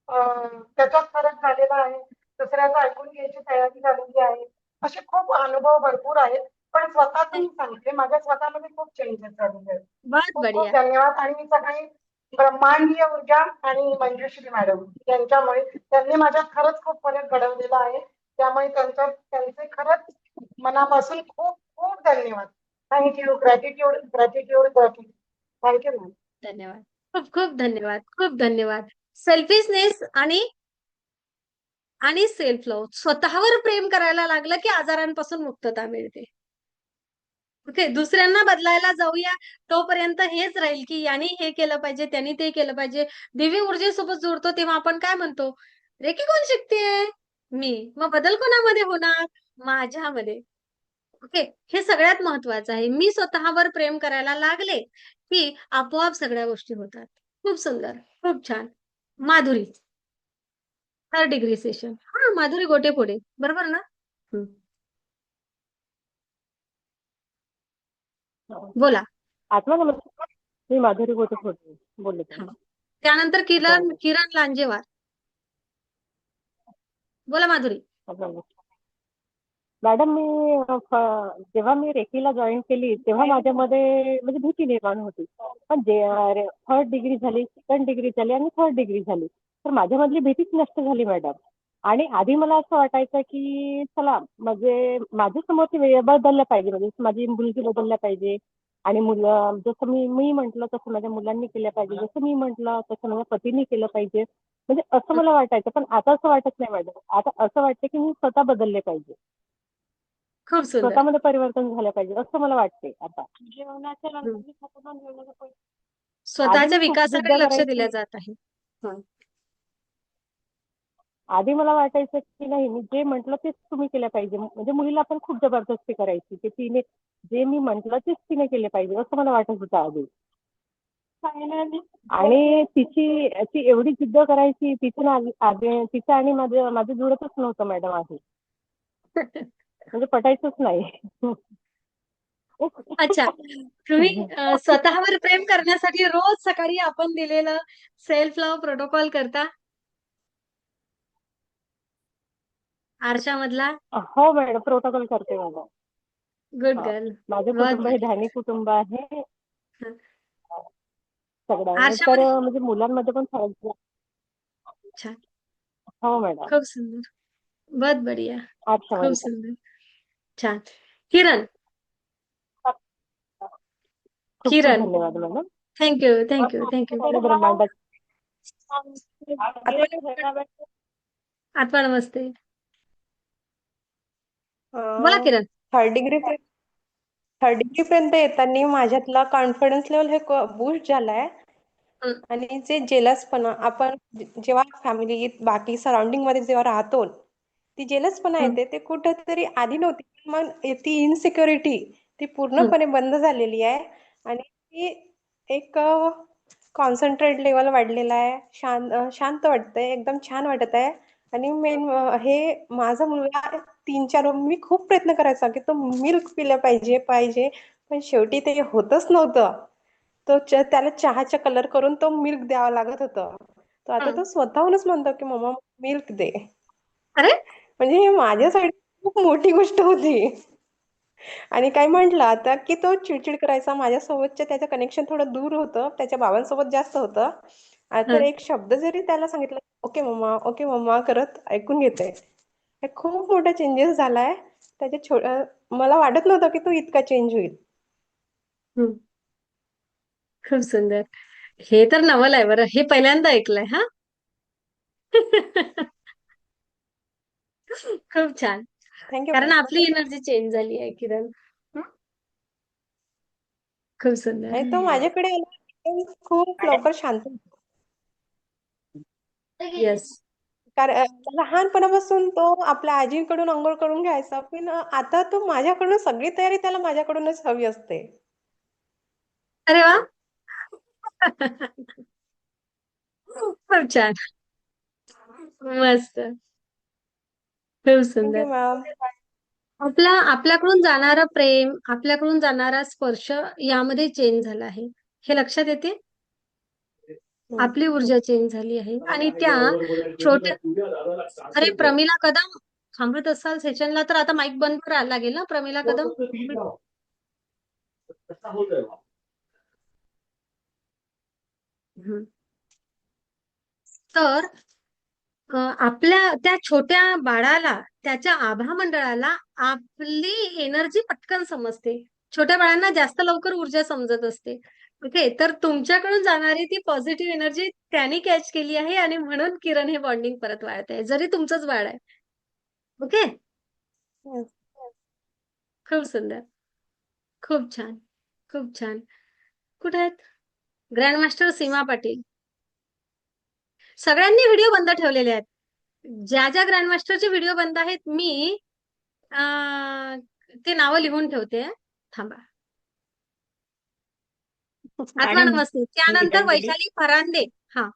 त्याच्यात फरक झालेला आहे. दुसऱ्याचं ऐकून घ्यायची तयारी झालेली आहे. असे खूप अनुभव भरपूर आहेत. पण स्वतःच मी सांगते, माझ्या स्वतःमध्ये खूप चेंजेस झालेले आहेत. बहुत खूप खूप बढिया. धन्यवाद. आणि मी सगळी ब्रह्मांडीय ऊर्जा आणि मंजुश्री मॅडम यांच्यामुळे, त्यांनी माझ्यात खरंच खूप फरक घडवलेला आहे. त्यामुळे त्यांचे खरंच मनापासून खूप खूप धन्यवाद. Thank you. Gratitude gratitude gratitude. Thank you ma'am. धन्यवाद. खूप खूप धन्यवाद. खूप धन्यवाद. सेल्फिशनेस आणि आणि सेल्फ लव्ह, स्वतःवर प्रेम करायला लागलं की आजारांपासून मुक्तता मिळते. ओके, दुसऱ्यांना बदलायला जाऊया तोपर्यंत हेच राहील की यांनी हे केलं पाहिजे, त्यांनी ते केलं पाहिजे. दिव्य ऊर्जेसोबत जोडतो तेव्हा आपण काय म्हणतो, रेकी कोण शिकतेय? मी. मग बदल कोणामध्ये होणार? माझ्यामध्ये. ओके, हे सगळ्यात महत्वाचं आहे. मी स्वतःवर प्रेम करायला लागले की आपोआप सगळ्या गोष्टी होतात. खूप सुंदर, खूप छान. Madhuri, 3rd degree session. हा, माधुरी गोटेपुडे, बरोबर ना? बोला. आत्मा नमस्कार. मी माधुरी गोटे बोलत हा. आहे. त्यानंतर किरण हो. किरण लांजेवार. बोला माधुरी. आत्मा नमस्कार. मॅडम, जेव्हा मी रेकीला जॉईन केली तेव्हा माझ्यामध्ये म्हणजे भीती निर्माण होती. पण जे 3rd डिग्री झाली, 2nd डिग्री झाली आणि 3rd डिग्री झाली, तर माझ्यामधली भीतीच नष्ट झाली मॅडम. आणि आधी मला असं वाटायचं की चला म्हणजे माझ्या समोरची वेळ बदलल्या पाहिजे, म्हणजे माझी मुलगी बदलल्या पाहिजे. आणि मुलं जसं मी म्हटलं तसं माझ्या मुलांनी केलं पाहिजे, जसं मी म्हटलं तसं माझ्या पतीने केलं पाहिजे. म्हणजे असं मला वाटायचं. पण आता असं वाटत नाही मॅडम. आता असं वाटतं की मी स्वतः बदलले पाहिजे, खूप सुंदर. स्वतःमध्ये परिवर्तन झालं पाहिजे असं मला वाटते आता. जेवणाच्या हं. नंतर मी स्वतःला जेवणाचं आधी स्वतःच्या मी खूप जिद्द विकासाकडे लक्ष दिलं करायची. जात आहे. आधी मला वाटायचं की नाही, मी जे म्हटलं तेच तुम्ही केलं पाहिजे. म्हणजे मुलीला पण खूप जबरदस्ती करायची की तिने जे मी म्हटलं तेच तिने केले पाहिजे असं मला वाटत होतं आधी. आणि ती एवढी जिद्द करायची, तिचं आणि माझं जुळतच नव्हतं मॅडम आधी. म्हणजे पटायचंच नाही. अच्छा, तुम्ही स्वतःवर प्रेम करण्यासाठी रोज सकाळी आपण दिलेलं सेल्फ लव्ह प्रोटोकॉल करता? आरशामधला? हो मॅडम, प्रोटोकॉल करते माझा. गुड हा. गर्ल. माझं बहुत कुटुंब हे बढिया. धार्मिक कुटुंब आहे. हं. सगळं आहे. तर आरशामध्ये म्हणजे मुलांमध्ये पण फरक. छान. हो मॅडम. खूप सुंदर. बहुत बढिया. खूप आरशामध्ये पण. सुंदर. छान. किरण, खूप खूप किरण. धन्यवाद मॅडम. Thank you, thank you, thank you. ब्रह्मांडात आत्मा नमस्ते. बोला किरण. थर्ड डिग्री पर्यंत येताना माझ्यातला कॉन्फिडन्स लेवल हे बूस्ट झालाय. हं, आणि जे जेलसपणा आपण जेव्हा फॅमिलीत बाकी सराउंडिंग मध्ये जेव्हा राहतो, ती जेलसपणा हं, येते ते कुठेतरी आधी नव्हती, मग ती इनसिक्युरिटी ती हं, पूर्णपणे बंद झालेली आहे. आणि ती एक कॉन्सन्ट्रेट लेवल वाढलेला आहे. शांत वाटतंय, एकदम छान वाटत आहे. आणि मेन हे माझा मुलगा 3-4 मी खूप प्रयत्न करायचा की तो मिल्क पिलं पाहिजे पाहिजे, पण शेवटी ते होतच नव्हतं. त्याला चहाचा कलर करून तो मिल्क द्यावा लागत होतं. तर आता हं. तो स्वतःहूनच म्हणतो की मम्मा मिल्क दे. अरे म्हणजे हे माझ्यासाठी खूप मोठी गोष्ट होती. आणि काय म्हटलं आता की तो चिडचिड करायचा माझ्यासोबतचं त्याचं कनेक्शन थोडं दूर होतं, त्याच्या बाबांसोबत जास्त होतं. तर हं. एक शब्द जरी त्याला सांगितलं ओके मम्मा करत ऐकून घेते. हे खूप मोठा चेंजेस झालाय. मला वाटत नव्हतं की तो इतका चेंज होईल. हं. खूप सुंदर. हे तर नवल आहे बरं. हे पहिल्यांदा ऐकलंय हा. खूप छान. थँक्यू कारण मॅम. आपली एनर्जी चेंज झाली आहे किरण. हं. खूप सुंदर. आणि तो माझ्याकडे आला की खूप मॅडम, लवकर शांत होतो. येस. कारण लहानपणापासून तो आपल्या आजीकडून अंघोळ करून घ्यायचा, पण आता तो माझ्याकडून सगळी तयारी त्याला माझ्याकडूनच हवी असते. अरे वा. खूप छान. मस्त. खूप थँक्यू सुंदर. मॅम. आपल्याकडून जाणारं प्रेम, आपल्याकडून जाणारा स्पर्श यामध्ये चेंज झाला आहे. हे लक्षात येते? आपली ऊर्जा चेंज झाली आहे आणि त्या छोट्या अरे प्रमिला कदम थांबत असाल सेशनला तर आता माईक बंद करायला लागेल ना प्रमिला कदम. हं. तर आपल्या त्या छोट्या बाळाला, त्याच्या आभा मंडळाला आपली एनर्जी पटकन समजते. छोट्या बाळांना जास्त लवकर ऊर्जा समजत असते. ओके. तर तुमच्याकडून जाणारी ती पॉझिटिव्ह एनर्जी त्याने कॅच केली आहे आणि म्हणून किरण हे बॉन्डिंग परत वाढत आहे. जरी तुमचंच बाळ आहे. ओके. खूप सुंदर. खूप छान. खूप छान. कुठे आहेत? ग्रँड मास्टर सीमा पाटील. सगळ्यांनी व्हिडिओ बंद ठेवलेले आहेत. ज्या ज्या ग्रँड मास्टरचे व्हिडिओ बंद आहेत मी ते नावं लिहून ठेवते. थांबा. आत्मा मॅडम नमस्ते. मी त्यानंतर गीतांजली वैशाली फरांदे. हा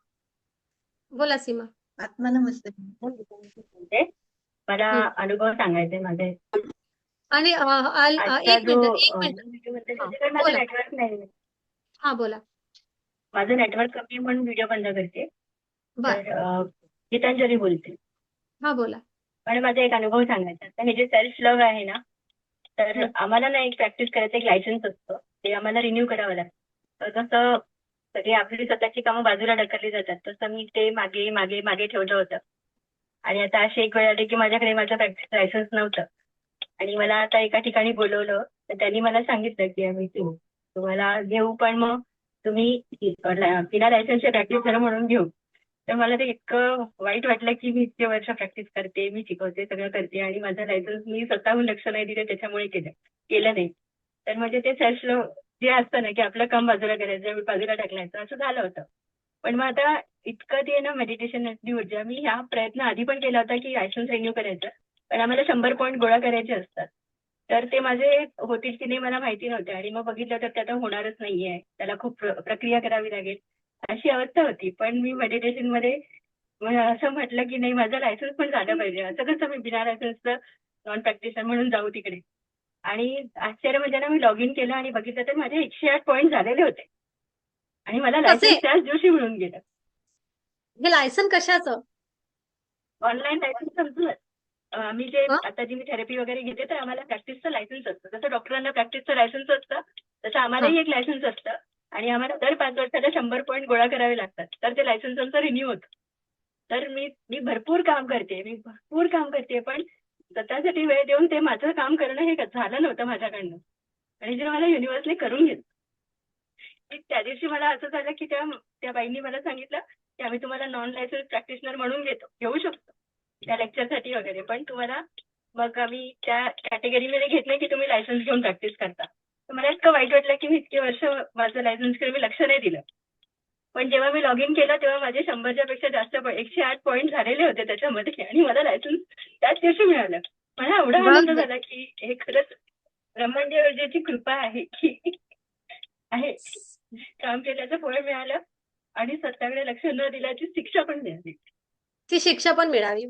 बोला सीमा. आत्मा नमस्ते. बोलते. मला हं. अनुभव सांगायचे माझे. आणि आजचा एक जो मिनिट एक मिनिट. व्हिडिओ म्हणते हा त्याच्याकडे माझं बोला. नेटवर्क नाही. हा बोला. माझं नेटवर्क कमी म्हणून व्हिडिओ बंद करते. बर. तर गीतांजली बोलते. हा बोला. आणि माझा एक अनुभव सांगायचा. तर हे जे सेल्फ लव्ह आहे ना, तर हं. आम्हाला ना एक प्रॅक्टिस करायचं एक लायसन्स असतं. ते आम्हाला रिन्यू करावं लागतं. तर कसं सगळी आपली स्वतःची कामं बाजूला ढकलली जातात. तसं मी ते मागे मागे मागे ठेवलं होतं. आणि आता अशी एक वेळ आली की माझ्याकडे माझं प्रॅक्टिस लायसन्स नव्हतं. आणि मला आता एका ठिकाणी बोलवलं. तर त्यांनी मला सांगितलं की आम्ही तुम्हाला घेऊ, पण मग तुम्ही बिना लायसन्सचे प्रॅक्टिस करा म्हणून घेऊ. तर मला ते इतकं वाईट वाटलं की मी इतके वर्ष प्रॅक्टिस करते, मी शिकवते, सगळं करते आणि माझं लायसन्स मी स्वतःहून लक्ष नाही दिलं त्याच्यामुळे केलं नाही. तर म्हणजे ते सेल्फ लव्ह जे असतं ना की आपलं काम बाजूला करायचं, बाजूला टाकलायचं असं झालं होतं. पण मग आता इतकं ते ना मेडिटेशन ऊर्जा मी ह्या प्रयत्न आधी पण केला होता की लायसन्स रिन्यू करायचं. पण आम्हाला 100 पॉईंट गोळा करायचे असतात. तर ते माझे होतील की नाही मला माहिती नव्हते आणि मग बघितलं तर ते आता होणारच नाहीये. त्याला खूप प्रक्रिया करावी लागेल. अशी अवस्था होती. पण मी मेडिटेशनमध्ये असं म्हटलं की नाही माझं लायसन्स पण झालं पाहिजे. असं कसं मी बिना लायसन्सचं नॉन प्रॅक्टिशनर म्हणून जाऊ तिकडे. आणि आश्चर्य म्हणजे ना मी लॉग इन केलं आणि बघितलं तर माझे 108 पॉईंट झालेले होते. आणि मला कसे? लायसन्स त्याच दिवशी मिळून गेलं. हे लायसन कशाचं? ऑनलाईन लायसन्स संपलं. आम्ही जे हं? आता जी मी थेरपी वगैरे घेते तर आम्हाला प्रॅक्टिसचं लायसन्स असतं. जसं डॉक्टरांना प्रॅक्टिसचं लायसन्स असतं तसं हा आम्हालाही एक लायसन्स असतं आणि आम्हाला दर 5 वर्षाला 100 पॉईंट गोळा करावे लागतात. तर ते लायसन्स आमचं रिन्यू होतं. तर मी मी भरपूर काम करते, पण स्वतःसाठी वेळ देऊन ते माझं काम करणं हे झालं नव्हतं माझ्याकडनं. आणि जे मला युनिव्हर्सने करून घेतलं. की त्या दिवशी मला असं झालं की त्या त्या बाईंनी मला सांगितलं की आम्ही तुम्हाला नॉन लायसन्स प्रॅक्टिशनर म्हणून घेऊ शकतो त्या लेक्चरसाठी वगैरे, पण तुम्हाला मग आम्ही त्या कॅटेगरीमध्ये घेत नाही की तुम्ही लायसन्स घेऊन प्रॅक्टिस करता. तर मला इतकं वाईट वाटलं की मी इतके वर्ष माझं लायसन्सकडे मी लक्ष नाही दिलं. पण जेव्हा मी लॉग इन केलं तेव्हा माझे 100च्या पेक्षा जास्त 108 पॉईंट झालेले होते त्याच्यामध्ये आणि मला लायसन्स त्याच दिवशी मिळालं. मला एवढा बघ आनंद ब- झाला की हे खरंच ब्रह्मदेवाची कृपा आहे की आहे. काम केल्याचं फळ मिळालं आणि स्वतःकडे लक्ष न दिल्याची शिक्षा पण मिळाली. ती शिक्षा पण मिळाली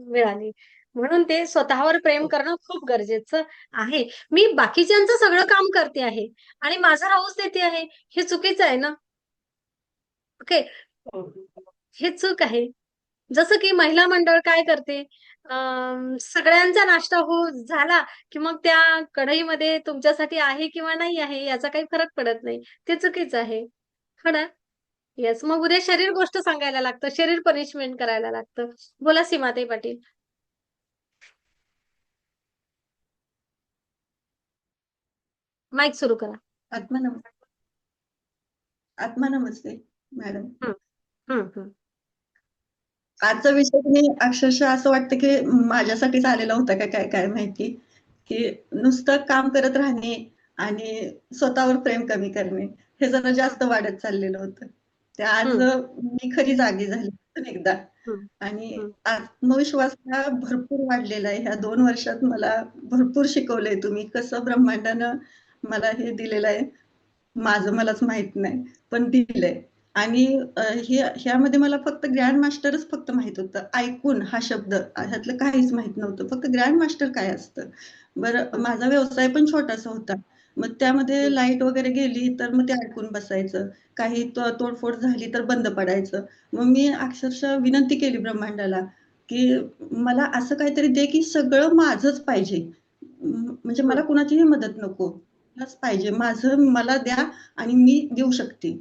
म्हणून ते स्वतःवर प्रेम करणं खूप गरजेचं आहे. मी बाकीच्यांचं सगळं काम करते आहे आणि माझा राहूच देते आहे, हे चुकीचं आहे ना. ओके, हो. हे चूक आहे. जसं की महिला मंडळ काय करते, सगळ्यांचा नाश्ता झाला की मग त्या कढईमध्ये तुमच्यासाठी आहे किंवा नाही आहे याचा काही फरक पडत नाही. ते चुकीचं आहे. हो ना? येस. मग उद्या शरीर गोष्ट सांगायला लागतं, शरीर पनिशमेंट करायला लागतं. बोला सीमाताई पाटील. माईक सुरू करा. आत्मा आत्मा नमस्ते मॅडम. हं, हं, हं. आजचा विषय तुम्ही अक्षरशः असं वाटतं की माझ्यासाठीच आलेला होता का काय काय माहिती, की नुसतं काम करत राहणे आणि स्वतःवर प्रेम कमी करणे हे जरा जास्त वाढत चाललेलं होतं. ते आज हं, मी खरी जागी झाली पण एकदा. हं, आणि हं. आत्मविश्वास हा भरपूर वाढलेला आहे. ह्या 2 वर्षात मला भरपूर शिकवलंय तुम्ही. कसं ब्रह्मांडानं मला हे दिलेलं आहे. माझं मलाच माहित नाही, पण दिलंय. आणि ह्यामध्ये मला फक्त ग्रँड मास्टरच फक्त माहित होतं. ऐकून हा शब्द ह्यातलं काहीच माहित नव्हतं. फक्त ग्रँड मास्टर काय असतं? बरं, हं, माझा व्यवसाय पण छोटासा होता. मग त्यामध्ये हं. लाईट वगैरे गेली तर मग ते ऐकून बसायचं. काही तोडफोड झाली तर बंद पडायचं. मग मी अक्षरशः विनंती केली ब्रह्मांडाला, की मला असं काहीतरी दे की सगळं माझंच पाहिजे. म्हणजे मला हं. कुणाचीही मदत नको. मलाच पाहिजे. माझं मला द्या आणि मी देऊ शकते.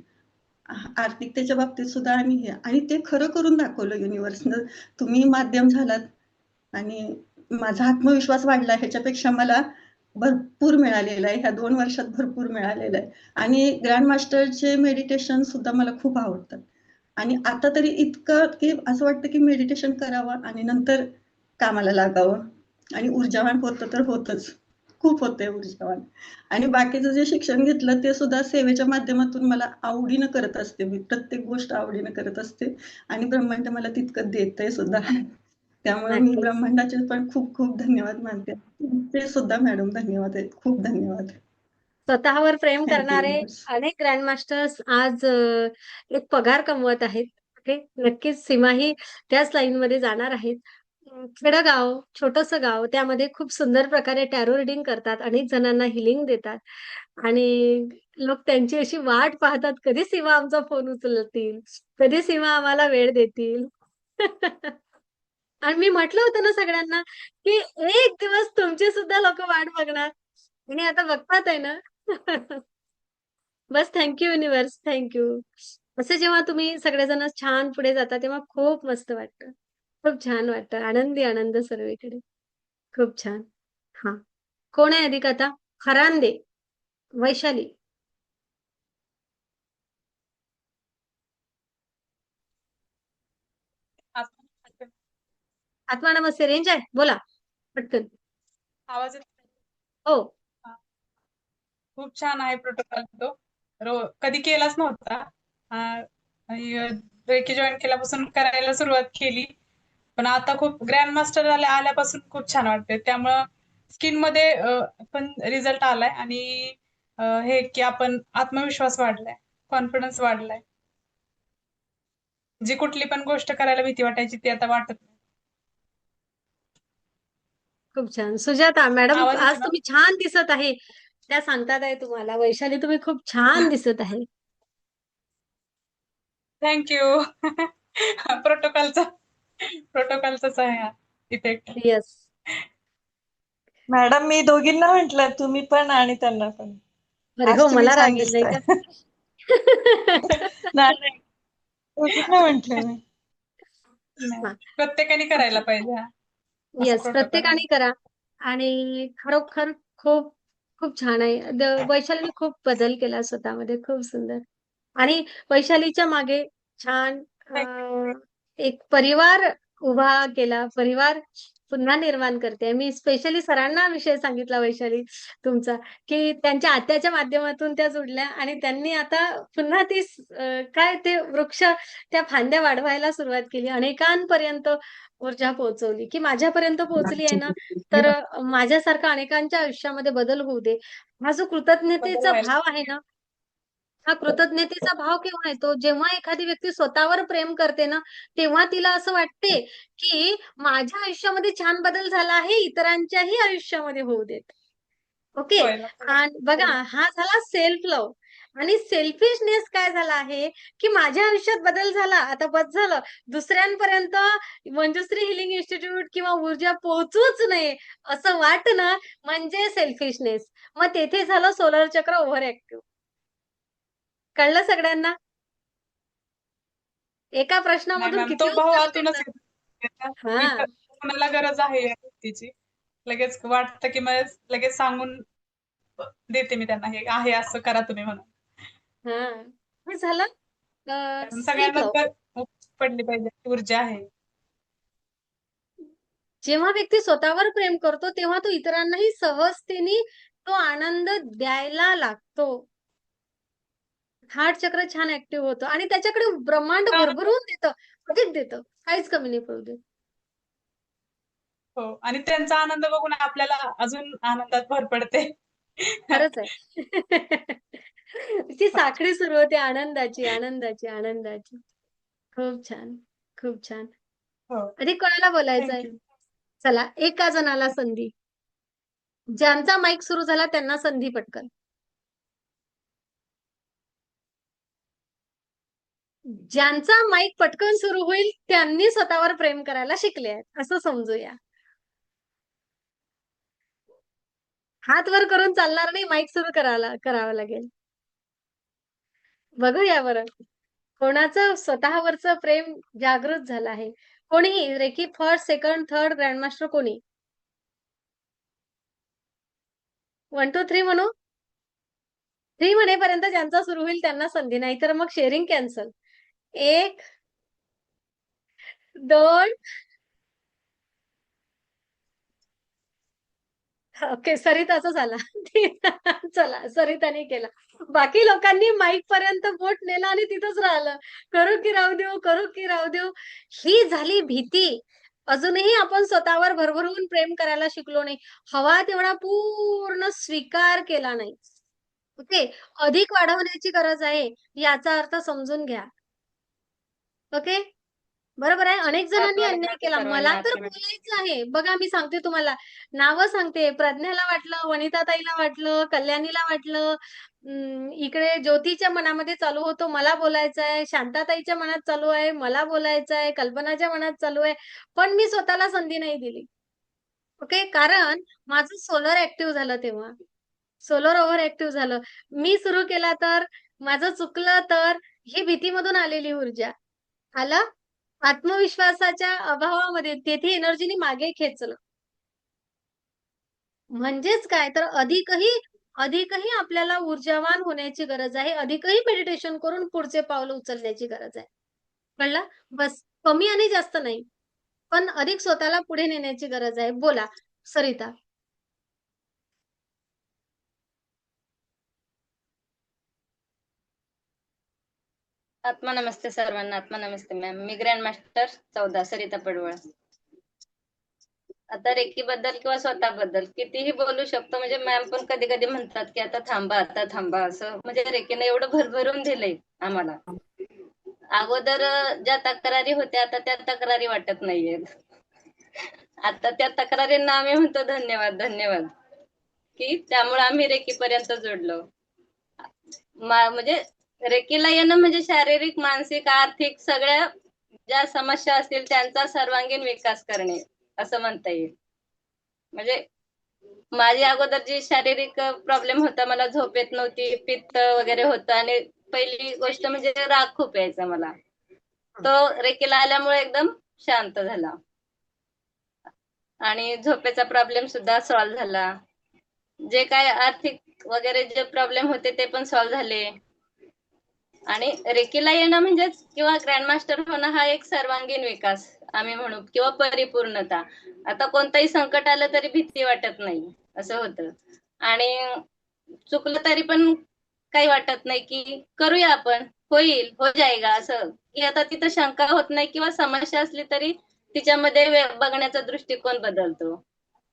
आर्थिकतेच्या बाबतीत सुद्धा आणि हे आणि ते खरं करून दाखवलं युनिव्हर्सनं. तुम्ही माध्यम झालात आणि माझा आत्मविश्वास वाढला. ह्याच्यापेक्षा मला भरपूर मिळालेलं आहे. ह्या 2 वर्षात भरपूर मिळालेलं आहे. आणि ग्रँड मास्टरचे मेडिटेशन सुद्धा मला खूप आवडतात. आणि आता तरी इतकं की असं वाटतं की मेडिटेशन करावं आणि नंतर कामाला लागावं. आणि ऊर्जावान होतं तर होतंच. खूप होतंय ऊर्जावान. आणि बाकीचं जे शिक्षण घेतलं ते सुद्धा सेवेच्या माध्यमातून मला आवडीनं करत असते. मी प्रत्येक गोष्ट आवडीनं करत असते आणि ब्रह्मांड मला तितकं देतंय सुद्धा. त्यामुळे मी नक्कीच. ब्रह्मांडाचे पण खूप खूप धन्यवाद मानते. तुमचे सुद्धा मॅडम धन्यवाद आहेत. खूप धन्यवाद. स्वतःवर प्रेम थँक यू करणारे युनिव्हर्स. अनेक ग्रँड मास्टर्स आज एक पगार कमवत आहेत. ओके, नक्कीच सीमाही त्याच लाईनमध्ये जाणार आहेत. खेडं छोटंसं गाव, त्यामध्ये खूप सुंदर प्रकारे टॅरो रीडिंग करतात. अनेक जणांना हिलिंग देतात आणि लोक त्यांची अशी वाट पाहतात, कधी सीमा आमचा फोन उचलतील, कधी सीमा आम्हाला वेळ देतील. आणि मी म्हटलं होतं ना सगळ्यांना, की एक दिवस तुमची सुद्धा लोकं वाट बघणार आणि आता बघतात आहे ना. बस thank you universe, thank you. असं जेव्हा तुम्ही सगळेजण छान पुढे जाता, तेव्हा खूप मस्त वाटतं. खूप छान वाटतं. आनंदी आनंद सर्वीकडे. खूप छान. हां. कोण आहे अधिक आता? खरांदे, वैशाली. आत्मा नमस्ते. रेंज आहे? बोला पटकन. आवाज येतो? हो. हा. खूप छान आहे प्रोटोकॉल तो. कधी केलाच नव्हता. आणि रेकी जॉईन केल्यापासून करायला सुरुवात केली. पण आता खूप ग्रँड मास्टर आल्यापासून खूप छान वाटते. त्यामुळं स्किन मध्ये पण रिझल्ट आलाय आणि हे की आपण आत्मविश्वास वाढलाय, कॉन्फिडन्स वाढलाय. जी कुठली पण गोष्ट करायला भीती वाटायची ती आता वाटत नाही. खूप छान. सुजाता मॅडम, आवाज येतो आज ना? तुम्ही छान दिसत आहे. त्या सांगतात आहे तुम्हाला. वैशाली, तुम्ही खूप छान दिसत आहे. थँक्यू. प्रोटोकॉलचा प्रोटोकॉलचाच आहे हा इफेक्ट. येस. मॅडम मी दोघींना म्हंटल, तुम्ही पण आणि त्यांना पण. अरे आज हो, तुम्ही मला छान राग येईल नाही दिसताय. का? नाही नाही, दोघींना म्हंटल मी. नाही, हा, प्रत्येकाने करायला पाहिजे हा असं येस, प्रोटोकॉल आहे. प्रत्येकाने करा. आणि खरोखर खूप खूप छान आहे. वैशालीने खूप बदल केला स्वतःमध्ये, खूप सुंदर. आणि वैशालीच्या मागे छान एक परिवार उभा केला, परिवार पुन्हा निर्माण करते. मी स्पेशली सरांना विषय सांगितला वैशाली तुमचा, की त्यांच्या आत्याच्या माध्यमातून त्या जुडल्या आणि त्यांनी आता पुन्हा ती काय ते वृक्ष, त्या फांद्या वाढवायला सुरुवात केली. अनेकांपर्यंत ऊर्जा पोहोचवली, की माझ्यापर्यंत पोहोचली आहे ना, तर माझ्यासारखा अनेकांच्या आयुष्यामध्ये बदल होऊ दे. हा जो बदल कृतज्ञतेचा व्हायला भाव आहे ना, हा कृतज्ञतेचा भाव केव्हा येतो? जेव्हा एखादी व्यक्ती स्वतःवर प्रेम करते ना, तेव्हा तिला असं वाटते, की माझ्या आयुष्यामध्ये छान बदल झाला आहे, इतरांच्याही आयुष्यामध्ये होऊ देत. ओके. व्हायला आणि बघा, पाहिजे. हा झाला सेल्फ लव्ह. आणि सेल्फिशनेस काय झाला आहे, की माझ्या आयुष्यात बदल झाला, आता बस झालं. दुसऱ्यांपर्यंत मंजुश्री हिलिंग इन्स्टिट्यूट किंवा ऊर्जा पोहोचूच नये असं वाटणं म्हणजे सेल्फिशनेस. मग तेथे झालं सोलर चक्र ओव्हर ऍक्टिव्ह. कळलं सगळ्यांना? एका नाही प्रश्नामधून मॅम, किती तो भाव उत्तर आतूनच मिळतात. येतो की हां, कोणाला गरज आहे या व्यक्तीची. लगेच वाटतं की मग लगेच सांगून देते मी त्यांना, हे आहे असं करा तुम्ही म्हणून. हां. हे झालं कारण सेल्फ सगळ्यांनाच लव्ह. पडली पाहिजे ऊर्जा आहे. जेव्हा व्यक्ती स्वतःवर प्रेम करतो, तेव्हा तो इतरांनाही सहजतेने तो आनंद द्यायला लागतो. हार्ट चक्र छान ऍक्टिव्ह होतं आणि त्याच्याकडे ब्रह्मांड भरभरून देतं, अधिक देतं. काहीच कमी नाही पडू देत. हो, आणि त्यांचा आनंद बघून आपल्याला अजून आनंदात भर पडते. खरंच आहे. ती साखळी सुरू होते आनंदाची, आनंदाची, आनंदाची. खूप छान, खूप छान. हो, अधिक कोणाला बोलायचंय? थँक्यू. चला, एका जणाला संधी. ज्यांचा माईक सुरू झाला त्यांना संधी पटकन. ज्यांचा माईक पटकन सुरू होईल त्यांनी स्वतःवर प्रेम करायला शिकले आहेत, असं समजूया. हात वर करून चालणार नाही, माईक सुरू करावं लागेल. बघूया बरं, कोणाचं स्वतःवरचं प्रेम जागृत झालं आहे. कोणीही, reiki first, second, third, grandmaster कोणी? 1, 2, 3 म्हणू? 3 म्हणेपर्यंत ज्यांचा सुरू होईल त्यांना संधी, नाही तर मग शेअरिंग कॅन्सल. 1, 2, ओके, सरिताचा झाला. चला, सरिताने केला. बाकी लोकांनी माईक पर्यंत बोट नेलं आणि तिथंच राहिलं. करू की राहू देऊ, करू की राहू देऊ. ही झाली भीती. अजूनही आपण स्वतःवर भरभरून प्रेम करायला शिकलो नाही. हवा तेवढा पूर्ण स्वीकार केला नाही. ओके. अधिक वाढवण्याची गरज आहे, याचा अर्थ समजून घ्या. ओके. बरोबर आहे. अनेक जणांनी अन्याय केला. मला तर बोलायचं आहे. बघा, मी सांगते तुम्हाला, नावं सांगते. प्रज्ञाला वाटलं, वनिताताईला वाटलं, कल्याणीला वाटलं, इकडे ज्योतीच्या मनामध्ये चालू होतं, मला बोलायचं आहे. शांताताईच्या मनात चालू आहे, मला बोलायचं आहे. कल्पनाच्या मनात चालू आहे. पण मी स्वतःला संधी नाही दिली. ओके. कारण माझं सोलर ऍक्टिव्ह झालं तेव्हा. सोलर ओव्हर ऍक्टिव्ह झालं. मी सुरू केला तर, माझं चुकलं तर, ही भीतीमधून आलेली ऊर्जा. आलं? आत्मविश्वासाच्या अभावामध्ये तेथे एनर्जीनी मागे खेचलं. म्हणजेच काय, तर अधिकही आपल्याला ऊर्जावान होण्याची गरज आहे. अधिकही मेडिटेशन करून पुढचे पाऊल उचलण्याची गरज आहे. कळलं? बस, कमी आणि जास्त नाही. पण अधिक स्वतःला पुढे नेण्याची गरज आहे. बोला, सरिता. आत्मा नमस्ते सर्वांना. आत्मा नमस्ते मॅम. मी ग्रँड मास्टर 14 सरिता पडवळ. आता रेकी बद्दल किंवा स्वतःबद्दल कितीही बोलू शकतो. म्हणजे मॅम पण कधी कधी म्हणतात की आता थांबा, आता थांबा, असं म्हणजे रेकीने एवढं भरभरून दिलंय आम्हाला. अगोदर ज्या तक्रारी होत्या आता त्या तक्रारी वाटत नाहीयेत. आता त्या तक्रारींना आम्ही म्हणतो धन्यवाद, धन्यवाद, की त्यामुळे आम्ही रेकीपर्यंत जोडलो. म्हणजे रेकीला येणं म्हणजे शारीरिक, मानसिक, आर्थिक सगळ्या ज्या समस्या असतील त्यांचा सर्वांगीण विकास करणे असं म्हणता येईल. म्हणजे माझी अगोदर जी शारीरिक प्रॉब्लेम होता, मला झोप येत नव्हती, पित्त वगैरे होतं आणि पहिली गोष्ट म्हणजे राग खूप यायचा मला. तो रेकीला आल्यामुळे एकदम शांत झाला आणि झोपेचा प्रॉब्लेम सुद्धा सॉल्व्ह झाला. जे काय आर्थिक वगैरे जे प्रॉब्लेम होते ते पण सॉल्व्ह झाले. आणि रेकीला येणं म्हणजेच किंवा ग्रँडमास्टर होणं हा एक सर्वांगीण विकास आम्ही म्हणू किंवा परिपूर्णता. आता कोणतंही संकट आलं तरी भीती वाटत नाही, असं होतं. आणि चुकलं तरी पण काही वाटत नाही की करूया आपण, होईल, हो जाएगा, असं की आता तिथं शंका होत नाही किंवा समस्या असली तरी तिच्यामध्ये बघण्याचा दृष्टिकोन बदलतो.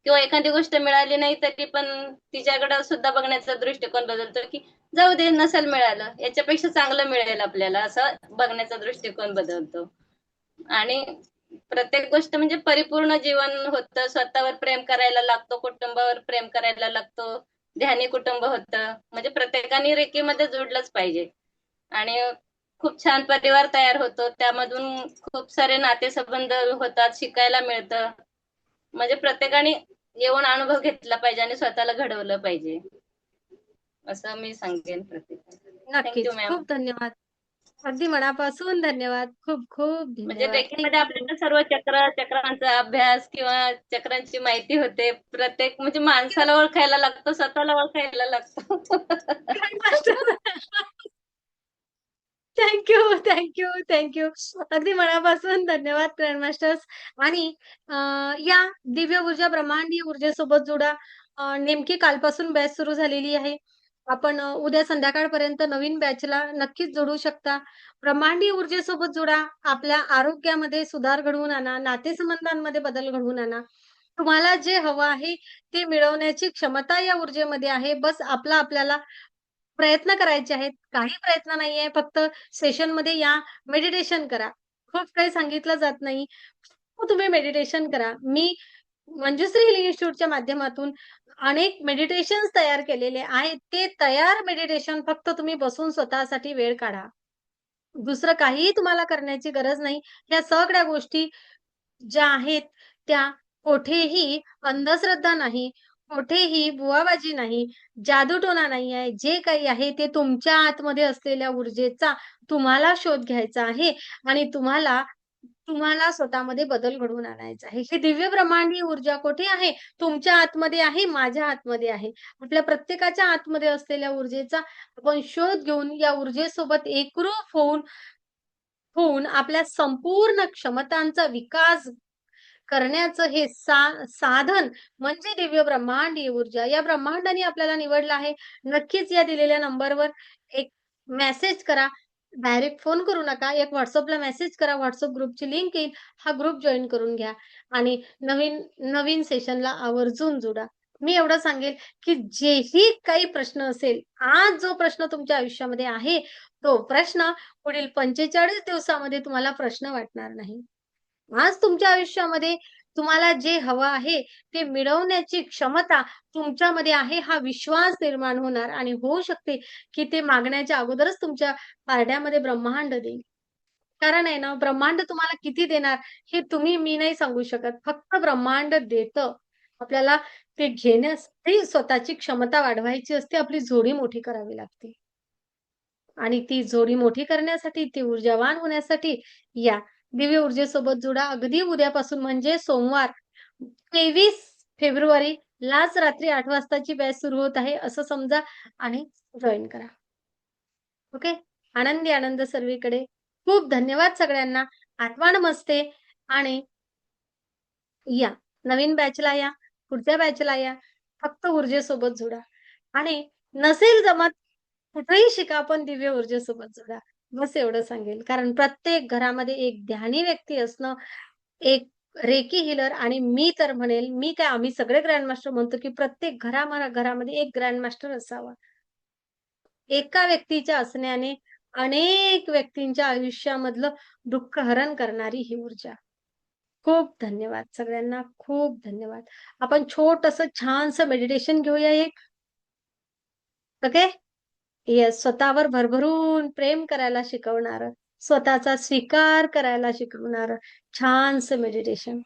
किंवा एखादी गोष्ट मिळाली नाही तरी पण तिच्याकडे सुद्धा बघण्याचा दृष्टिकोन बदलतो की जाऊ दे, नसेल मिळालं, याच्यापेक्षा चांगलं मिळेल आपल्याला, असं बघण्याचा दृष्टिकोन बदलतो. आणि प्रत्येक गोष्ट म्हणजे परिपूर्ण जीवन होतं. स्वतःवर प्रेम करायला लागतो, कुटुंबावर प्रेम करायला लागतो, ध्यानी कुटुंब होतं. म्हणजे प्रत्येकाने रेकीमध्ये जोडलंच पाहिजे. आणि खूप छान परिवार तयार होतो. त्यामधून खूप सारे नातेसंबंध होतात, शिकायला मिळतं. म्हणजे प्रत्येकाने येऊन अनुभव घेतला पाहिजे आणि स्वतःला घडवलं पाहिजे, असं मी सांगेन प्रत्येकाला. थँक्यू नक्कीच. मॅम. खूप धन्यवाद. अगदी मनापासून धन्यवाद. खूप खूप म्हणजे धन्यवाद. रेकीमध्ये थँक्यू. आपल्याला सर्व चक्रांचा अभ्यास किंवा चक्रांची माहिती होते. प्रत्येक म्हणजे माणसाला ओळखायला लागतं, स्वतःला ओळखायला लागतं. Thank you, thank you, thank you. अगदी मनापासून धन्यवाद ग्रँडमास्टर्स. आणि या दिव्य ऊर्जा ब्रह्मांडीय ऊर्जेसोबत जोडा. नेमकी कालपासून बॅच सुरू झालेली आहे. आपण उद्या संध्याकाळपर्यंत नवीन बॅचला नक्कीच जोडू शकता. ब्रह्मांडीय ऊर्जेसोबत जोडा. आपल्या आरोग्यामध्ये सुधार घडवून आणा, नातेसंबंधांमध्ये बदल घडवून आणा. तुम्हाला जे हवं आहे ते मिळवण्याची क्षमता या ऊर्जेमध्ये आहे. बस आपल्याला प्रयत्न करायचे आहेत. काही प्रयत्न नाहीये. फक्त सेशनमध्ये या, मेडिटेशन करा. खूप काही सांगितलं जात नाही. मग तुम्ही मेडिटेशन करा. मी मंजुश्री हिलिंग इन्स्टिट्यूटच्या माध्यमातून अनेक मेडिटेशन्स तयार केलेले आहेत. ते तयार मेडिटेशन फक्त तुम्ही बसून स्वतःसाठी वेळ काढा. दुसरं काहीही तुम्हाला करण्याची गरज नाही. ह्या सगळ्या गोष्टी ज्या आहेत त्या कोठेही अंधश्रद्धा नाही, कोठेही बुवाबाजी नाही, जादूटोणा नाही आहे. जे काही आहे ते तुमच्या आतमध्ये असलेल्या ऊर्जेचा तुम्हाला शोध घ्यायचा आहे आणि तुम्हाला तुम्हाला स्वतःमध्ये बदल घडवून आणायचा आहे. ही दिव्य ब्रह्मांडीय ऊर्जा कुठे आहे? तुमच्या आतमध्ये आहे, माझ्या आतमध्ये आहे. आपल्या प्रत्येकाच्या आतमध्ये असलेल्या ऊर्जेचा आपण शोध घेऊन या ऊर्जेसोबत एकरूप होऊन होऊन आपल्या संपूर्ण क्षमतांचा विकास करण्याचं हे साधन म्हणजे दिव्य ब्रह्मांडीय ऊर्जा. या ब्रह्मांडाने आपल्याला निवडलं आहे. नक्कीच या दिलेल्या नंबरवर एक मेसेज करा. डायरेक्ट फोन करू नका. एक WhatsAppला मेसेज करा. WhatsApp ग्रुपची लिंक येईल. हा ग्रुप जॉइन करून घ्या आणि नवीन नवीन सेशनला आवर्जून जोडा. मी एवढं सांगेल, की जेही काही प्रश्न असेल, आज जो प्रश्न तुमच्या आयुष्यामध्ये आहे, तो प्रश्न पुढील 45 दिवसामध्ये तुम्हाला प्रश्न वाटणार नाही. आज तुमच्या आयुष्यामध्ये तुम्हाला जे हवं आहे ते मिळवण्याची क्षमता तुमच्यामध्ये आहे, हा विश्वास निर्माण होणार आणि होऊ शकते, की ते मागण्याच्या अगोदरच तुमच्या पारड्यामध्ये ब्रह्मांड देईल. कारण आहे ना, ब्रह्मांड तुम्हाला किती देणार हे तुम्ही, मी नाही सांगू शकत. फक्त ब्रह्मांड देतं. आपल्याला ते घेण्यासाठी स्वतःची क्षमता वाढवायची असते. आपली जोडी मोठी करावी लागते. आणि ती जोडी मोठी करण्यासाठी, ती ऊर्जावान होण्यासाठी या दिव्य ऊर्जेसोबत जुडा. अगदी उद्यापासून म्हणजे सोमवार 23 फेब्रुवारीलाच रात्री 8 वाजताची बॅच सुरू होत आहे असं समजा आणि जॉइन करा. ओके. आनंदी आनंद सर्वीकडे. खूप धन्यवाद सगळ्यांना. आठवण नमस्ते आणि या नवीन बॅचला या, पुढच्या बॅचला या. फक्त ऊर्जेसोबत जुडा आणि नसेल जमत कुठेही शिका, पण दिव्य ऊर्जेसोबत जोडा. बस एवढं सांगेल. कारण प्रत्येक घरामध्ये एक ध्यानी व्यक्ती असणं, एक रेकी हीलर आणि मी तर म्हणेल, मी काय आम्ही सगळे ग्रँडमास्टर म्हणतो, की प्रत्येक घरामध्ये एक ग्रँडमास्टर असावा. एका व्यक्तीच्या असण्याने अनेक व्यक्तींच्या आयुष्यामधलं दुःख हरण करणारी ही ऊर्जा. खूप धन्यवाद सगळ्यांना. खूप धन्यवाद. आपण छोटंसं छानसं मेडिटेशन घेऊया एक. ओके? येस, स्वतःवर भरभरून प्रेम करायला शिकवणारं, स्वतःचा स्वीकार करायला शिकवणारं छानसं मेडिटेशन.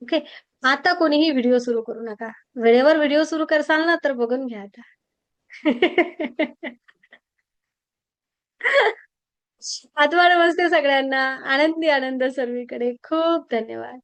ओके. आता कोणीही व्हिडिओ सुरू करू नका. वेळेवर व्हिडिओ सुरू करसाल ना तर बघून घ्या आता. आठवण नमस्ते सगळ्यांना. आनंदी आनंद सर्वीकडे. खूप धन्यवाद.